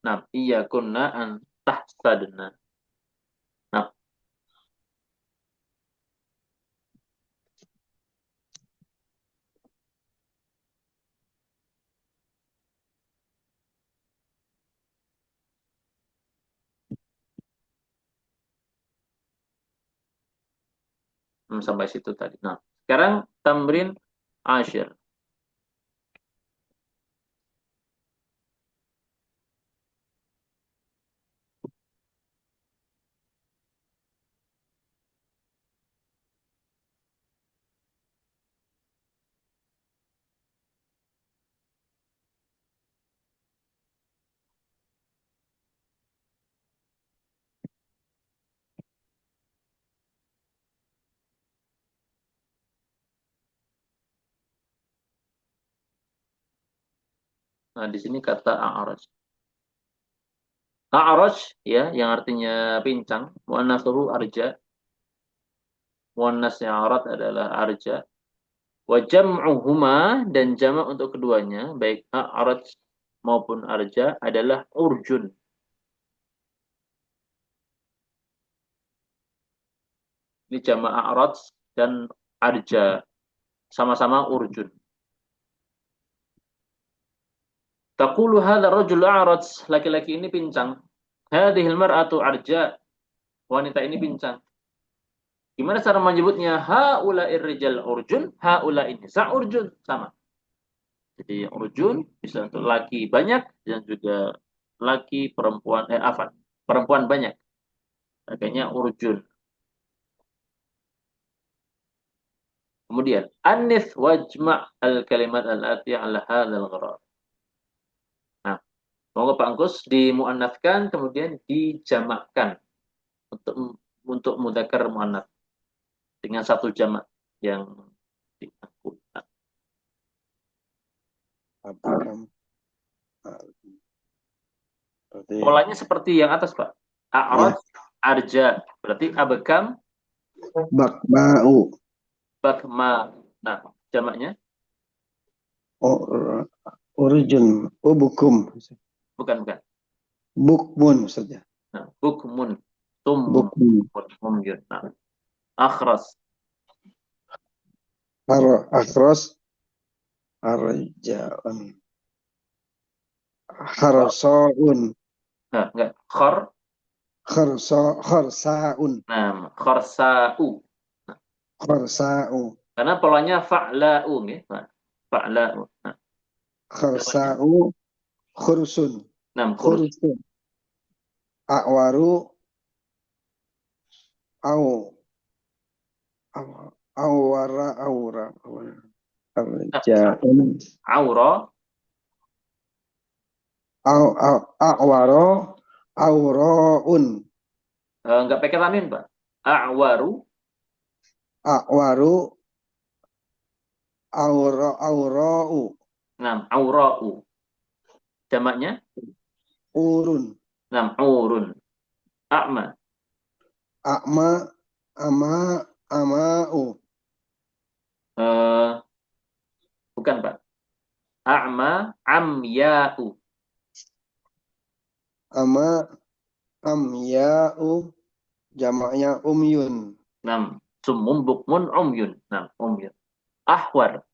Speaker 1: Nah, iyyakunna an tahsadna. Nah, sampai situ tadi. Nah, sekarang tamrin ashir. Nah, di sini kata a'raj. A'raj ya, yang artinya pincang. Muannatsuhu arja. Muannasnya a'rad adalah arja. Wa jam'uhuma dan jamak untuk keduanya, baik a'raj maupun arja adalah urjun. Ini jamak a'raj dan arja, sama-sama urjun. Taqulu hadha rajul a'raj, laki-laki ini pincang. Hadhil mar'atu arja, wanita ini pincang. Gimana cara menyebutnya? Haula'ir rijal urjun, haula'in nisa urjun, sama. Jadi urjun bisa untuk laki banyak dan juga laki perempuan afan, perempuan banyak. Makanya urjun. Kemudian anis wajma' al-kalimat al-atiyah ala hadzal gharar. Nah, monggo Pak Angkus dimuannafkan kemudian dijamakkan untuk mudzakkar muannats dengan satu jamak yang diangkut. Nah,
Speaker 2: Abdul. Berarti
Speaker 1: polanya seperti yang atas, Pak.
Speaker 2: ya
Speaker 1: A'raj, arja. Berarti abkam,
Speaker 2: bakbau
Speaker 1: bakma. Nah, jamaknya
Speaker 2: or, urjun ubukum
Speaker 1: bukan.
Speaker 2: bukmun saja.
Speaker 1: Nah, bukmun, tummun,
Speaker 2: Bukmun
Speaker 1: mumyun. Nah, akhras.
Speaker 2: akros arjaun
Speaker 1: Khar.
Speaker 2: harsaun
Speaker 1: Nah, enggak. Khar.
Speaker 2: kharsaun
Speaker 1: Nah, kharsa'u. Nah,
Speaker 2: kharsau
Speaker 1: karena polanya fa'la'u, ya. Nah, fa'la'u. Nah, jamaknya.
Speaker 2: kharsau khursun
Speaker 1: Nah, khurus.
Speaker 2: khursun akwaru au awara aura
Speaker 1: Nah,
Speaker 2: arjaun
Speaker 1: aura.
Speaker 2: au awaro auraun
Speaker 1: Enggak pakai tanwin, Pak. A'waru.
Speaker 2: akwaru aurau
Speaker 1: Nah, aura'u. Jamaknya.
Speaker 2: urun
Speaker 1: Nah, urun. A'ma.
Speaker 2: akma ama amau
Speaker 1: Eh, bukan, Pak. A'ma amya'u.
Speaker 2: ama amyau jamaknya umyun
Speaker 1: Nah, summun bukmun umyun. Nah, umyun. Ahwar.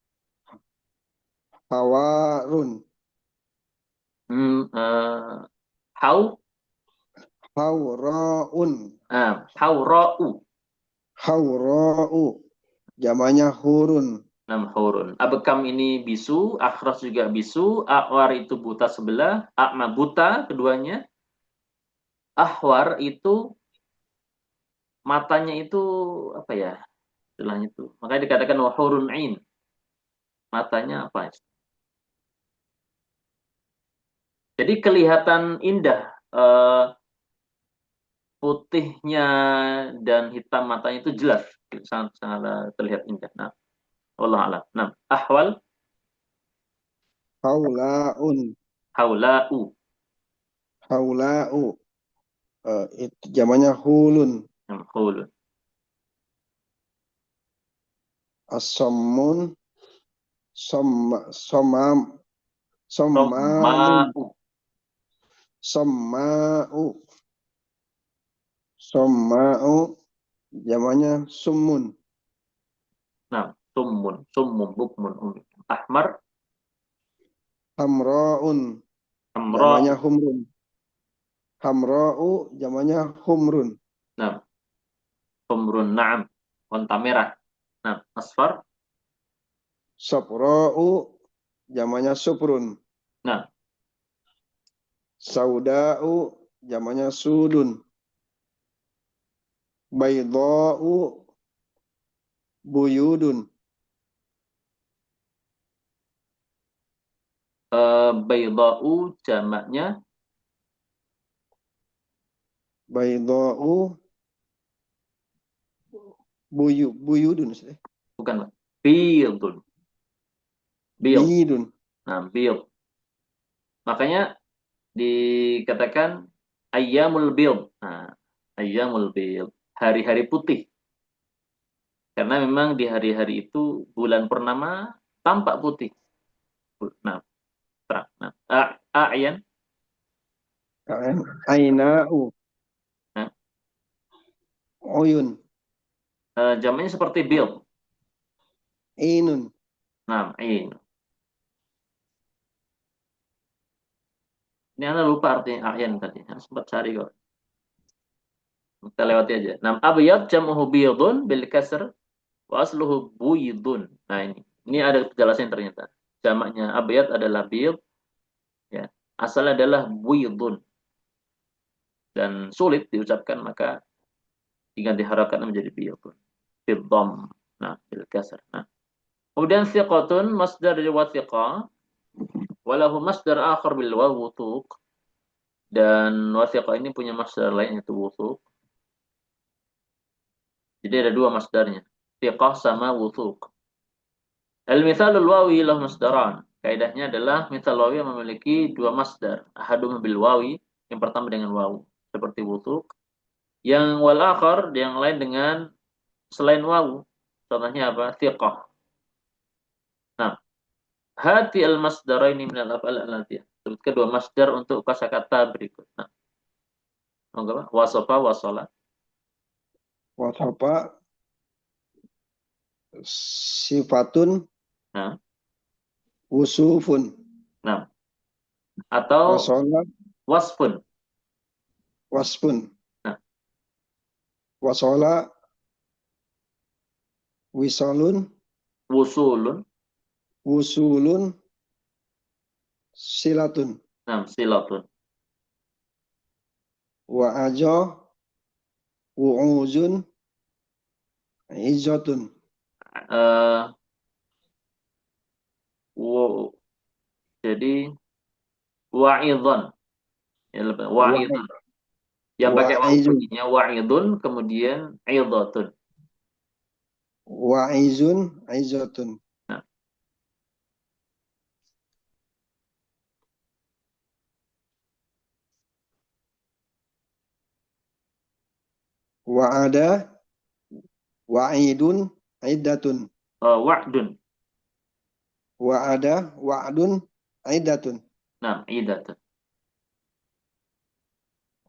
Speaker 2: hawarun
Speaker 1: Hau.
Speaker 2: hauraun
Speaker 1: Haura'u.
Speaker 2: haurau jamaknya hurun
Speaker 1: Nah, hurun. Abekam ini bisu, akhras juga bisu, akwar itu buta sebelah, akma buta keduanya, ahwar itu matanya itu apa ya? Istilahnya itu. Makanya dikatakan wahurun ain. Matanya apa? Jadi kelihatan indah, putihnya dan hitam matanya itu jelas, sangat sangat terlihat indah. Nah, wallahu a'lam. Nah, ahwal
Speaker 2: Haulaun.
Speaker 1: haula'u.
Speaker 2: Haulau. Itu zamannya hulun.
Speaker 1: Hul.
Speaker 2: As-sommun. Somam. Sommamun.
Speaker 1: Somma'u.
Speaker 2: Somma'u. Somma'u. Zamannya summun.
Speaker 1: Nah, summun, summun, bukmun, ummi. Ahmar,
Speaker 2: Hamra'un. Zamannya
Speaker 1: amra'u.
Speaker 2: humrun. Hamra'u. Zamannya humrun.
Speaker 1: Nah, humrun, na'am. Onta merah. Nah, asfar.
Speaker 2: Safra'u. Zamannya suprun.
Speaker 1: Nah,
Speaker 2: Sauda'u. Zamannya sudun. Baydha'u. Buyudun.
Speaker 1: baydha'u jamaknya
Speaker 2: Baydha'u. Buyudun.
Speaker 1: bukan, Pak. Bidun. Bil.
Speaker 2: Bidun.
Speaker 1: Nah, bil. Makanya dikatakan ayyamul bil. Nah, ayyamul bil. Hari-hari putih. Karena memang di hari-hari itu bulan purnama tampak putih. Nah, terang. Nah, a'yan.
Speaker 2: Aina'u.
Speaker 1: Nah,
Speaker 2: Uyun.
Speaker 1: jamaknya seperti bil.
Speaker 2: Inun.
Speaker 1: Nah, ini. Ini Anda lupa artinya a'yan tadi. Anda sempat cari kok. Kita lewati aja. Nah, abyad jam'uhu biyadun bil kasr wa asluhu buyidun. Nah, ini ada penjelasan ternyata. Jamaknya abyad adalah biyad, ya. Asalnya adalah buyidun dan sulit diucapkan, maka jika diharapkan menjadi biyadun. Bidham. Nah, bil kasr. Nah, kemudian thiqatun masdar dari wathiqa walahu masdar akhar bil waw wutuq, dan wathiqa ini punya masdar lain yaitu wutuq. Jadi ada dua masdarnya. Thiqah sama wutuq. Al-mithalul wawi lahu masdaran. Kaidahnya adalah mithal wawi yang memiliki dua masdar. Ahadum bil wawi, yang pertama dengan wawu seperti wutuq. Yang wal akhar, yang lain dengan selain wawu. Contohnya apa? Thiqah. Nah, hati al-masdaraini min al-af'al al-atiyah. Sebutkan dua masdar untuk kosakata berikut. Nah, apa? Wasofa, wasola.
Speaker 2: Wasofa. Sifatun.
Speaker 1: Nah,
Speaker 2: Wusufun.
Speaker 1: nah. Atau
Speaker 2: Wasola.
Speaker 1: wasfun.
Speaker 2: Wasfun.
Speaker 1: Nah,
Speaker 2: Wasola. Wisalun.
Speaker 1: wusulun.
Speaker 2: Wusulun. Silatun.
Speaker 1: Nah, silatun.
Speaker 2: Wa'ajo. Wu'uzun. Izzatun.
Speaker 1: Uh, wo, jadi wa'idhan. Ya, wa'idhan. Yang pakai wawu
Speaker 2: Wa'izun.
Speaker 1: perginya wa'idun, kemudian idhatun.
Speaker 2: Wa'izun. Izzatun.
Speaker 1: Nah,
Speaker 2: Wa'ada. Wa'idun. Iddatun.
Speaker 1: wa'dun.
Speaker 2: Wa'ada. Wa'dun. Iddatun.
Speaker 1: Nah, idhatun.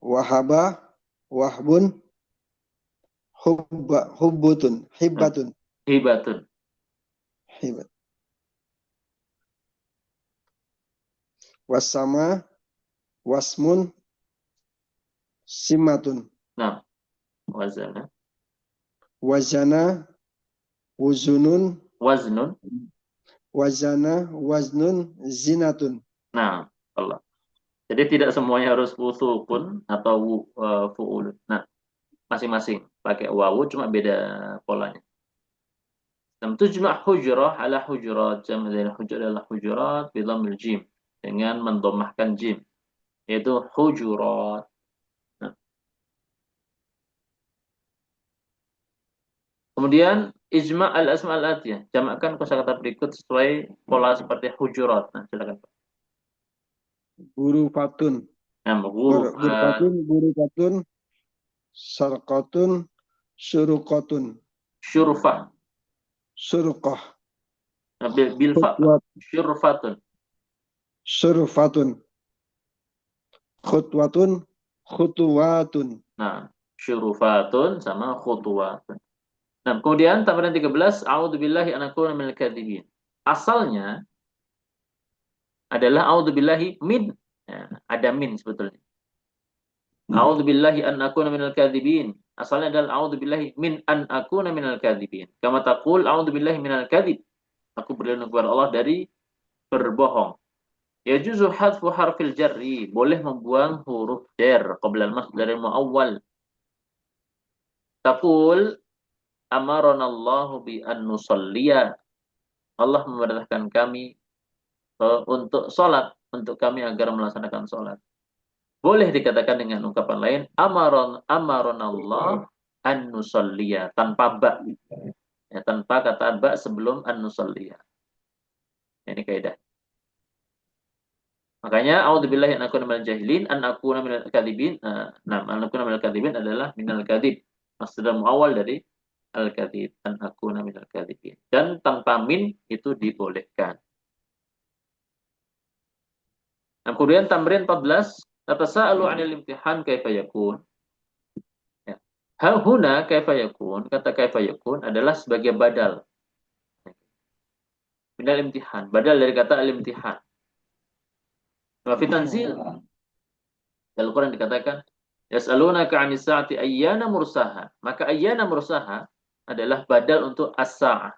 Speaker 2: Wahaba. Wahbun. Hubbutun.
Speaker 1: Nah,
Speaker 2: Hibbatun.
Speaker 1: hibatun.
Speaker 2: Hibbat. Wasama. Wasmun. Simatun.
Speaker 1: Nah, wazana.
Speaker 2: Wazana. Wuzunun.
Speaker 1: Waznun.
Speaker 2: Wazana. Waznun. Zinatun.
Speaker 1: Nah, Allah. Jadi tidak semuanya harus wusukun atau fu'ulun. Nah, masing-masing pakai wawu, cuma beda polanya. Nah, tujma' hujrah ala hujurat. Jam' dari hujurat adalah hujurat bidhammil jim, dengan mendomahkan jim. yaitu hujurat. Nah, kemudian ijma al-asma al-atiyah, jamakkan kosakata berikut sesuai pola seperti hujurat. Nah, silakan Pak.
Speaker 2: Gurufatun.
Speaker 1: Nah, ghurufat,
Speaker 2: Gurufatun, sarqatun, suruqatun,
Speaker 1: syurfah.
Speaker 2: surqah,
Speaker 1: Nah, bil fa, Pak.
Speaker 2: khutwat,
Speaker 1: Syurfatun.
Speaker 2: surfatun, khutwatun, khutuwatun.
Speaker 1: Nah, syurufatun sama khutuwatun. Nah, kemudian tambahan 13, a'udzubillahi an akuna minal kadzibin. Asalnya adalah a'udzubillahi min. Ya, ada min sebetulnya. A'udzubillahi an akuna minal kadzibin. Asalnya adalah a'udzubillahi min an akuna minal kadzibin. Kama taqul a'udzubillahi minal kadzib. Aku berlindung kepada Allah dari berbohong. Yajuzu hadfu harfil jarri. Boleh membuang huruf jar qabla al-masdar al-muawwal. Taqul amaranallahu bi an nusalliya. Allah memerintahkan kami untuk sholat, untuk kami agar melaksanakan sholat. Boleh dikatakan dengan ungkapan lain, amaronallah an nusalliya, tanpa ba, ya, tanpa kata ba sebelum an nusalliya. Ini kaidah. Makanya a'udzubillahi an akuna minal jahilin, an akuna minal kadzibin. Nah, an akuna minal kadzibin adalah minal kadzib. Masdar muawwal dari al-kadzib, an akuna minal kadzibin. Dan tanpa min itu dibolehkan. Nah, kemudian tamrin 14, tatasa'alu 'anil imtihan kaifa yakun. Ya. Ha huna kaifa yakun, kata kaifa yakun adalah sebagai badal. Minal imtihan, badal dari kata al-imtihan. Wa fi tanzil, dalam Al-Qur'an dikatakan, yas'alunaka 'anis sa'ati ayyana mursaha. Maka ayyana mursaha adalah badal untuk as-sa'ah.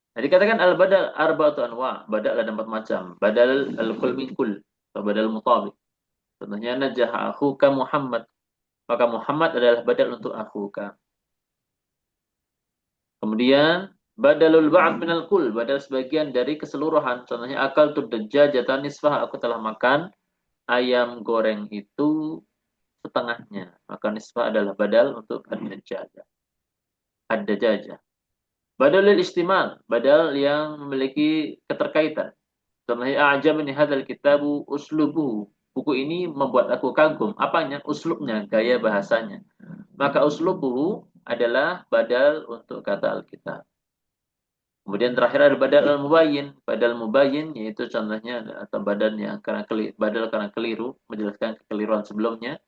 Speaker 1: Nah, dikatakan al-badal arba'atu anwa'. Badal ada 4 macam. Badal al-kul min kul, atau badal mutabiq. Contohnya najaha akhuka Muhammad. Maka Muhammad adalah badal untuk akhuka. Kemudian badalul ba'd minal kul, badal sebagian dari keseluruhan. Contohnya akal tu dajjajatan nisfah, aku telah makan ayam goreng itu setengahnya. Maka nisfah adalah badal untuk ad-dajjajah. Ad-dajjajah. Badalul istimal, badal yang memiliki keterkaitan. Contohnya a'jabani hadzal kitabu uslubuhu. Buku ini membuat aku kagum. Apanya? Uslubnya, gaya bahasanya. Maka uslubuhu adalah badal untuk kata Alkitab. Kemudian terakhir ada badal al-mubayyin. Badal mubayyin yaitu contohnya atau badal karena keliru, menjelaskan kekeliruan sebelumnya.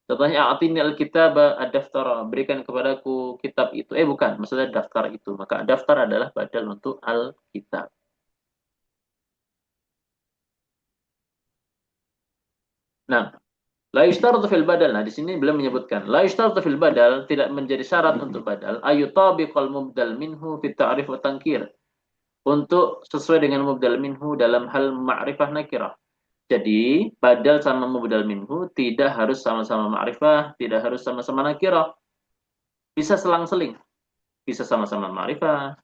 Speaker 1: Contohnya a'tini al-kitaba ad-daftara, berikan kepadaku kitab itu. Bukan, maksudnya daftar itu. Maka daftar adalah badal untuk al-kitab. Nah, la yushtaratu fil badal. Nah, di sini belum menyebutkan. La yushtaratu fil badal, tidak menjadi syarat untuk badal. Ayutabiqal mubdal minhu fit ta'rif wa tankir. Untuk sesuai dengan mubdal minhu dalam hal ma'rifah nakirah. Jadi, badal sama mubdal minhu tidak harus sama-sama ma'rifah, tidak harus sama-sama nakirah. Bisa selang-seling. Bisa sama-sama ma'rifah,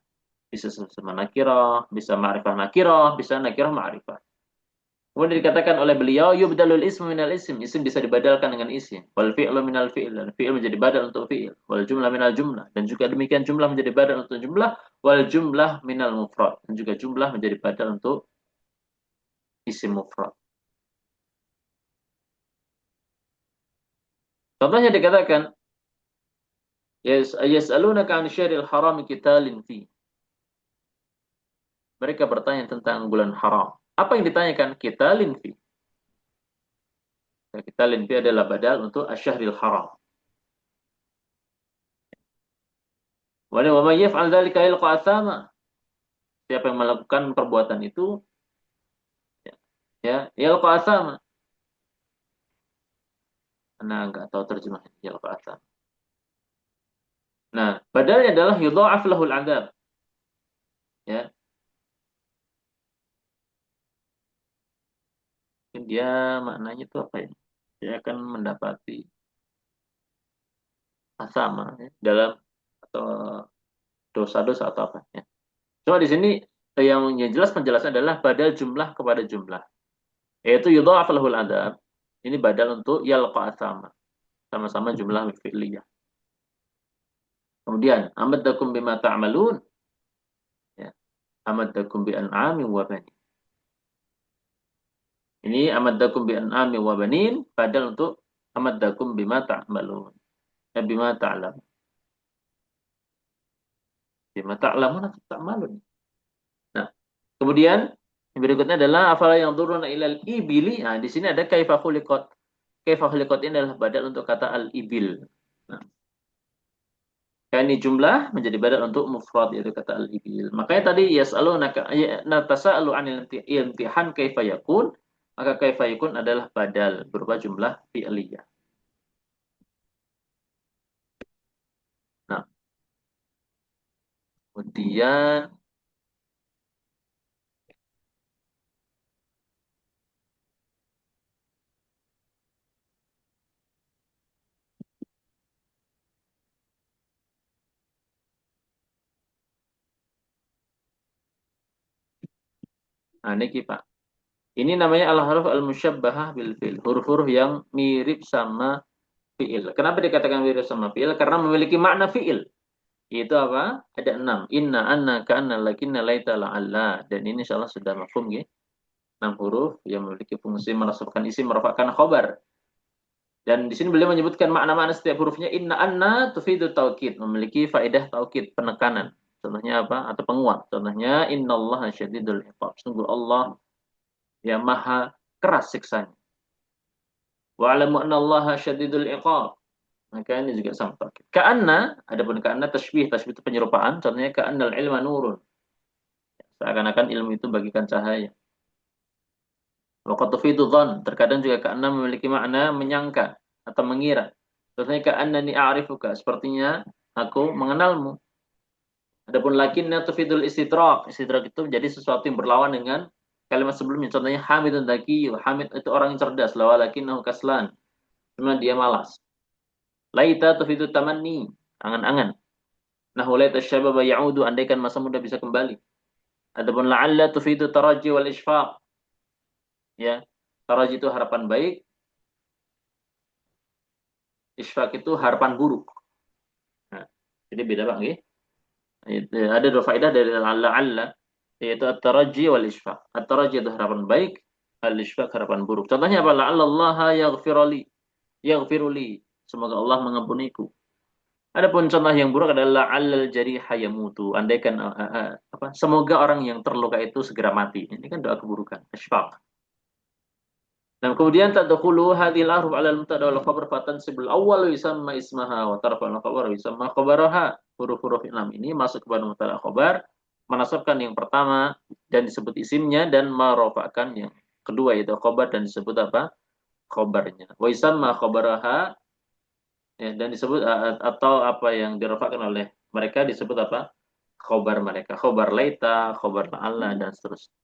Speaker 1: bisa sama-sama nakirah, bisa ma'rifah nakirah, bisa nakirah ma'rifah. Kemudian dikatakan oleh beliau, yubdalul ismu minal isim. Isim bisa dibadalkan dengan isim. Wal fi'lu minal fi'il. Dan fi'il menjadi badal untuk fi'il. Wal jumlah minal jumlah. Dan juga demikian jumlah menjadi badal untuk jumlah. Wal jumlah minal mufrad. Dan juga jumlah menjadi badal untuk isim mufrad. Contohnya dikatakan, yas'alunaka 'an syahril haram qitalin fi. Mereka bertanya tentang bulan haram. Apa yang ditanyakan? Qitalin fi. Qitalin fi adalah badal untuk asyahril haram. Wa man yaf'al dzalika yalqa athama. Siapa yang melakukan perbuatan itu, ya yalqa athama. Anda enggak tahu terjemahan yalqa athama. Nah, badalnya adalah yudha'af lahul 'adzab. Ya. Mungkin dia maknanya itu apa ya? Dia akan mendapati asama ya, dalam atau dosa-dosa atau apa ya. Cuma di sini yang jelas penjelasan adalah badal jumlah kepada jumlah. Yaitu yudha'af lahul adab. Ini badal untuk yalqa athama. Sama-sama jumlah fi'liyah. Kemudian amaddakum bima ta'malun. Ya. Amaddakum bi an'amin wa banin. Ini amaddakum bi an'amin wa banin badal untuk amaddakum bima ta'malun. Ya bima ta'lam. Bima ta'lamun atau ta'malun. Nah, kemudian yang berikutnya adalah afala yang turun ilal ibili. Nah, di sini ada kaifa khuliqat. Kaifa khuliqat ini adalah badal untuk kata al-ibil. Nah, ini jumlah menjadi badal untuk mufrad yaitu kata al-ibil. Makanya tadi yas'alunaka natasa'alu 'anil imtihan kaifa yakun, maka kaifa yakun adalah badal berupa jumlah fi'liyah. Nah, kemudian ini Pak. Ini namanya al-huruf al-musyabbahah bil fi'il. Huruf-huruf yang mirip sama fi'il. Kenapa dikatakan mirip sama fi'il? Karena memiliki makna fi'il. Itu apa? Ada 6. Inna, anna, ka'anna, lakinna, laita, la'alla. Dan ini insyaallah sudah mafhum ya. 6 huruf yang memiliki fungsi menasabkan isim, merafa'kan khobar. Dan di sini beliau menyebutkan makna-makna setiap hurufnya. Inna, anna, tufidu taukid. Memiliki faedah taukid, penekanan. Contohnya apa? Atau penguat. Contohnya, innallaha syadidul iqab. Sungguh Allah yang maha keras siksanya. Wa'alamu annallaha syadidul iqab. Maka ini juga sama taukid. Ka'anna, adapun ka'anna tasbih itu penyerupaan. Contohnya ka'annal ilma nurun. Seakan-akan ilmu itu bagikan cahaya. Wa qad tufidu dhann, terkadang juga ka'anna memiliki makna menyangka atau mengira. Contohnya ka'annani a'rifuka, sepertinya aku mengenalmu. Adapun lakinna tufidul istidrak. Istidrak itu menjadi sesuatu yang berlawan dengan kalimat sebelumnya. Contohnya Hamidun dzakiyyu. Hamid itu orang yang cerdas, lakinnahu kaslan. Cuma dia malas. Laita tufidu tamanni, angan-angan. Nahu laita syababa ya'udu, andaikan masa muda bisa kembali. Adapun la'alla tufidu taraji wal isfaq. Ya, taraji itu harapan baik, isfaq itu harapan buruk. Nah, jadi beda Bang ya. Ada dua faedah dari la'alla yaitu at-taraji wal isfaq. At-taraji itu harapan baik, al-isfaq harapan buruk. Contohnya apa? La'allallaha yaghfirli. Yaghfirli. Semoga Allah mengampuniku. Adapun contoh yang buruk adalah la'allal jariha yamutu. Andaikan apa? Semoga orang yang terluka itu segera mati. Ini kan doa keburukan, isfaq. Dan kemudian tadkhulu hadhil ahruf 'ala al-mubtada wal khabar fatansibul awwal yusamma ismaha wa tarfa al-khabar yusamma khabaraha. Huruf-huruf 6 ini masuk kepada mubtada khabar, menasabkan yang pertama dan disebut isimnya dan marofa'kan yang kedua yaitu khabar dan disebut apa? Khabarnya. Wa yusamma khabaraha ya, dan disebut atau apa yang dirofakkan oleh mereka disebut apa? Khabar mereka. Khabar laita, khabar la'alla dan seterusnya.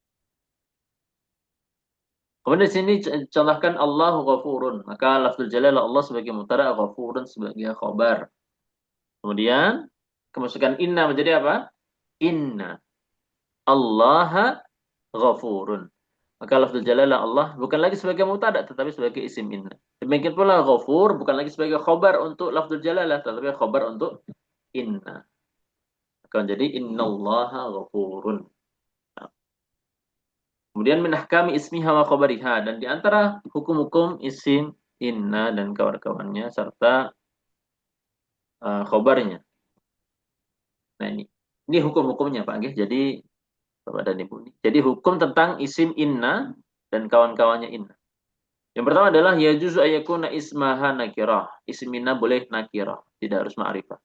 Speaker 1: Kemudian di sini contohkan Allahu ghafurun. Maka lafzul jalalah Allah sebagai mubtada, ghafurun sebagai khabar. Kemudian kemasukan inna menjadi apa? Inna Allaha ghafurun. Maka lafzul jalalah Allah bukan lagi sebagai mubtada tetapi sebagai isim inna. Demikian pula ghafur bukan lagi sebagai khabar untuk lafzul jalalah tetapi khabar untuk inna. Maka menjadi innallaha ghafurun. Kemudian menahkami ismiha wa khabariha, dan diantara hukum-hukum isim inna dan kawan-kawannya serta khabarnya. Nah ini hukum-hukumnya Pak Nggih. Jadi Bapak dan Ibu ini. Jadi hukum tentang isim inna dan kawan-kawannya inna. Yang pertama adalah yajuzu ayyakuna ismaha nakirah. Isim inna boleh nakirah, tidak harus ma'rifah.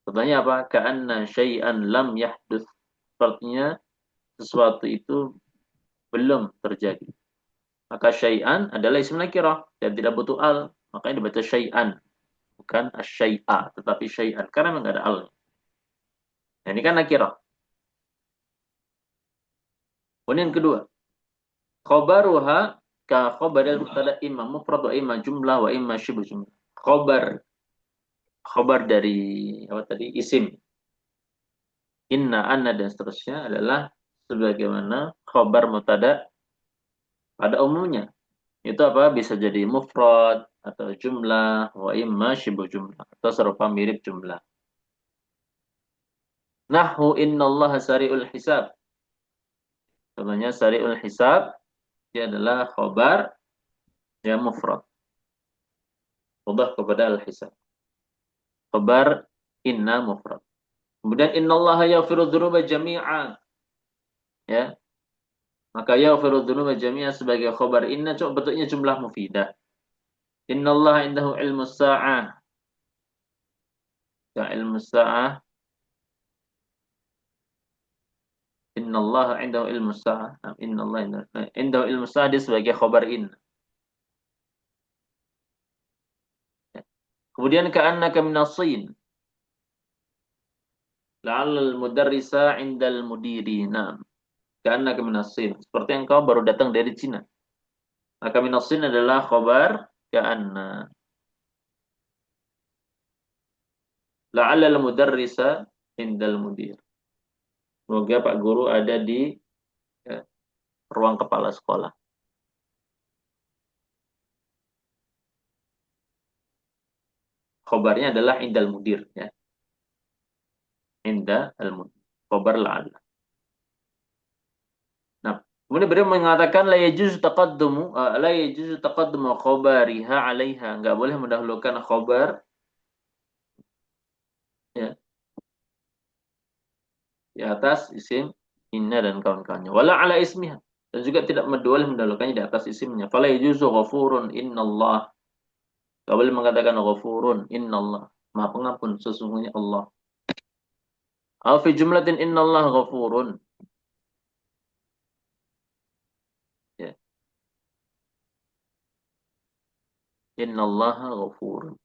Speaker 1: Contohnya apa? Ka'anna syai'an lam yahduts. Sepertinya sesuatu itu belum terjadi. Maka syai'an adalah isim nakirah dan tidak butuh al, makanya dibaca syai'an, bukan asyai'a, tetapi syai'an karena memang ada al. Nah, ini kan nakirah. Kemudian yang kedua, khabaruha ka khabaril mubtada imma mufrad wa imma jumlah wa imma syibhu jumlah. Khabar dari apa tadi? Isim inna, anna dan seterusnya adalah sebagaimana khabar mubtada pada umumnya. Itu apa? Bisa jadi mufrad atau jumlah, wa imma syibu jumlah atau serupa mirip jumlah. Nahwu innallaha sari'ul hisab. Contohnya sari'ul hisab dia adalah khobar yang mufrad. Mudhaf kepada al-hisab. Khobar inna mufrad. Kemudian innallaha yaghfiru dzunuba jami'a. Ya. Maka yaghfiru dzunuba jami'a sebagai khobar inna coba bentuknya jumlah mufidah. Innallaha indahu ilmus sa'ah. Ya ilmus sa'ah. Innallaha indahu ilmus sa'ah. Innallaha indahu ilmus sa'ah dia sebagai khobar inna. Ya. Kemudian ka'annaka minasin. La'allal mudarrisa indal mudiri. Naam. Ka'annaka minasin. Seperti yang kau baru datang dari Cina. Maka minasin adalah khobar ka'anna. La'allal mudarrisa indal mudir. Semoga Pak Guru ada di ya, ruang kepala sekolah. Khobarnya adalah indal mudir. Ya. Inda al-mudir. Khobar la'alla. Nah, kemudian beliau mengatakan la yajuzu taqaddumu khobariha 'alaiha. Enggak boleh mendahulukan khobar ya, di atas isim inna dan kawan-kawannya. Wala 'ala ismiha. Dan juga tidak boleh mendahulukannya di atas isimnya. Fala yajuzu ghafurun innallah. Enggak boleh mengatakan ghafurun innallah. Maha pengampun sesungguhnya Allah. Aw fi jumlatin innallah ghafurun. Ya. Innallaha ghafurun.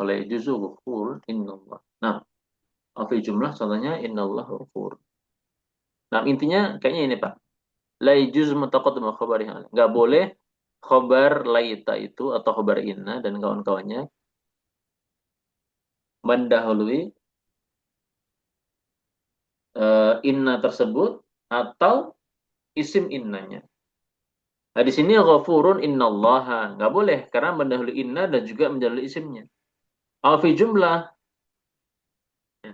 Speaker 1: Fala yajuzu ghafurun innallah. Nah, aw fi jumlah contohnya innallah ghafur. Nah, intinya kayaknya ini, Pak. La yajuz mutaqaddim khabariha. Enggak boleh khabar laita itu atau khabar inna dan kawan-kawannya mendahului inna tersebut atau isim innanya. Nah, di sini ghafurun innallaha. Enggak boleh karena mendahului inna dan juga mendahului isimnya. Alfi jumlah. Ya.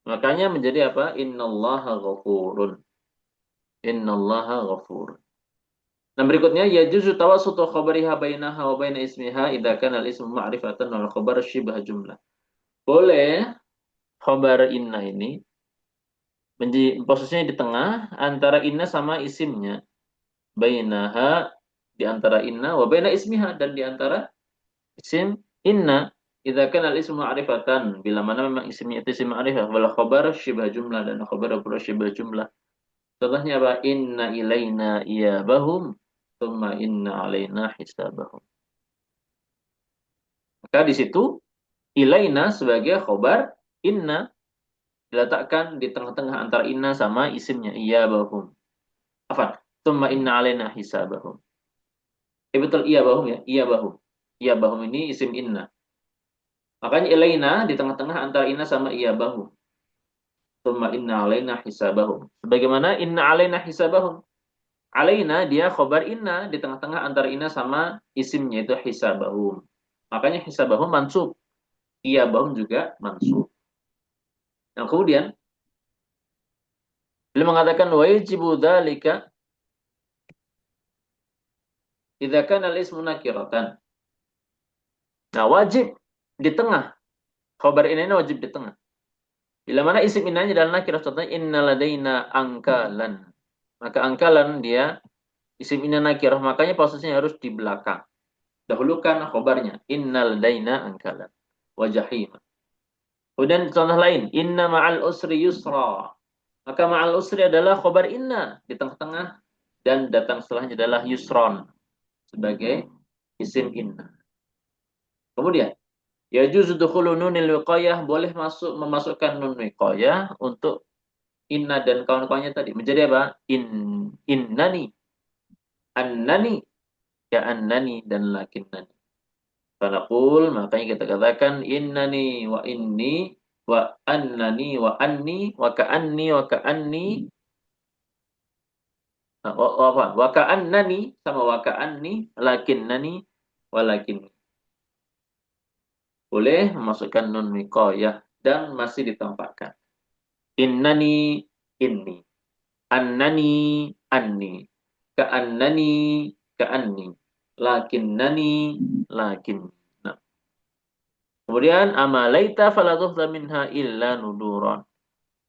Speaker 1: Makanya menjadi apa? Innallaha ghafurun. Innallaha ghafurun. Nah, berikutnya yajuzu tawassutu khabariha bainaha wa baina ismiha idza kana al-ismu ma'rifatan wal khabar syibah jumlah. Boleh khabar inna ini menjadi posisinya di tengah antara inna sama isimnya. Bainaha di antara inna wa baina ismiha dan di antara isim inna idza kana al-ismu ma'rifatan bila mana memang isimnya itu isim ma'rifah wal khabar syibah jumlah dan khabar pula syibah jumlah. Contohnya apa? Inna ilaina iyabahum thumma inna alaina hisabahum. Maka di situ ilaina sebagai khobar inna diletakkan di tengah-tengah antara inna sama isimnya iyabahum. Apa? Thumma inna alaina hisabahum. Betul iyabahum ya, iyabahum. Iyabahum ini isim inna. Makanya ilaina di tengah-tengah antara inna sama iyabahum. Thumma inna alaina hisabahum. Sebagaimana inna alaina hisabahum. Alaina dia khobar inna di tengah-tengah antara inna sama isimnya itu hisabahum. Makanya hisabahum mansub. Iyabahum juga mansub. Yang kemudian beliau mengatakan wajibu dzalika idza kana al-ismu nakiratan. Nah, wajib di tengah. Khabar ini wajib di tengah. Bila mana isim innanya adalah nakirah, contohnya inna ladaina angkalan. Maka angkalan dia isim inna nakirah, makanya posisinya harus di belakang. Dahulukan khabarnya inna ladaina angkalan wa jahima. Kemudian contoh lain, inna ma'al usri yusra. Maka ma'al usri adalah khabar inna di tengah-tengah dan datang setelahnya adalah yusron sebagai isim inna. Kemudian yajuzu dukhulu nunil wiqayah, boleh memasukkan nun wiqayah untuk inna dan kawan-kawannya tadi. Menjadi apa? Innani, annani, ya annani dan lakinnani. Fanaqul, makanya kita katakan innani wa inni wa annani wa anni wa ka'anni wa ka'anni wa ka'annani sama wa ka'anni lakinnani walakinni. Boleh memasukkan nun wiqayah dan masih ditampakkan. Innani inni. Annani anni. Ka'annani ka'anni. Lakinnani lakinni. Nah. Kemudian amalaita fala tuhza minha illa nuduran.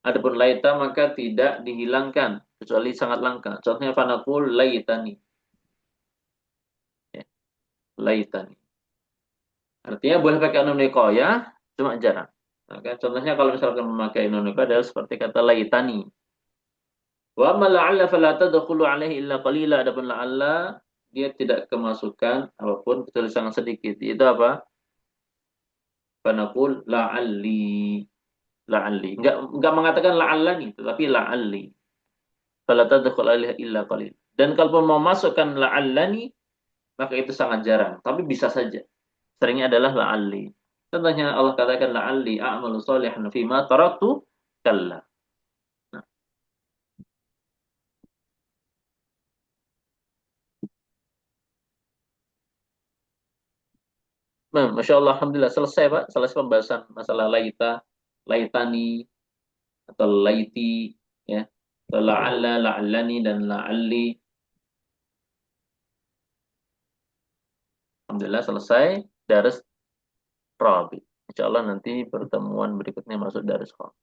Speaker 1: Adapun laita maka tidak dihilangkan kecuali sangat langka. Contohnya fanaqul laitani. Ya, laitani. Artinya boleh pakai nun wiqayah, cuma jarang. Maka contohnya kalau misalkan memakai nun wiqayah adalah seperti kata laitani. Wa amma la'alla fala tadkhulu alaihi illa qalila. Adapun la'alla dia tidak kemasukan apapun kecuali sangat sedikit. Itu apa? Fanaqul la'alli. La'alli. Enggak mengatakan la'allani, tetapi la'alli. Fala tadkhulu alaihi illa qalil. Dan kalau mau masukkan la'allani, maka itu sangat jarang, tapi bisa saja. Seringnya adalah la'alli. Contohnya Allah katakan la'alli a'malu sholihan fima taraktu kalla. Nah, Masya Allah, Alhamdulillah selesai Pak, selesai pembahasan masalah laita, laitani atau laiti, ya, la'alla, la'allani dan la'alli. Alhamdulillah selesai daris rabi. Insya Allah nanti pertemuan berikutnya masuk daris rabi.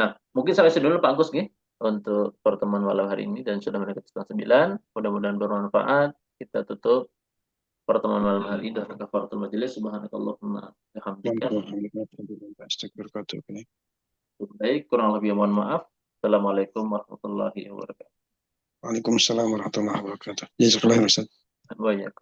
Speaker 1: Nah, mungkin sampai sini dulu Pak Agus nih untuk pertemuan malam hari ini dan sudah mendekati setengah 9. Mudah-mudahan bermanfaat. Kita tutup pertemuan malam hari ini dengan kafaratul majelis. Subhanakallahumma bihamdika. Baik, kurang lebih mohon maaf. Assalamualaikum warahmatullahi wabarakatuh.
Speaker 2: Waalaikumsalam warahmatullahi wabarakatuh. Jazakallah Ustaz.
Speaker 1: Banyak.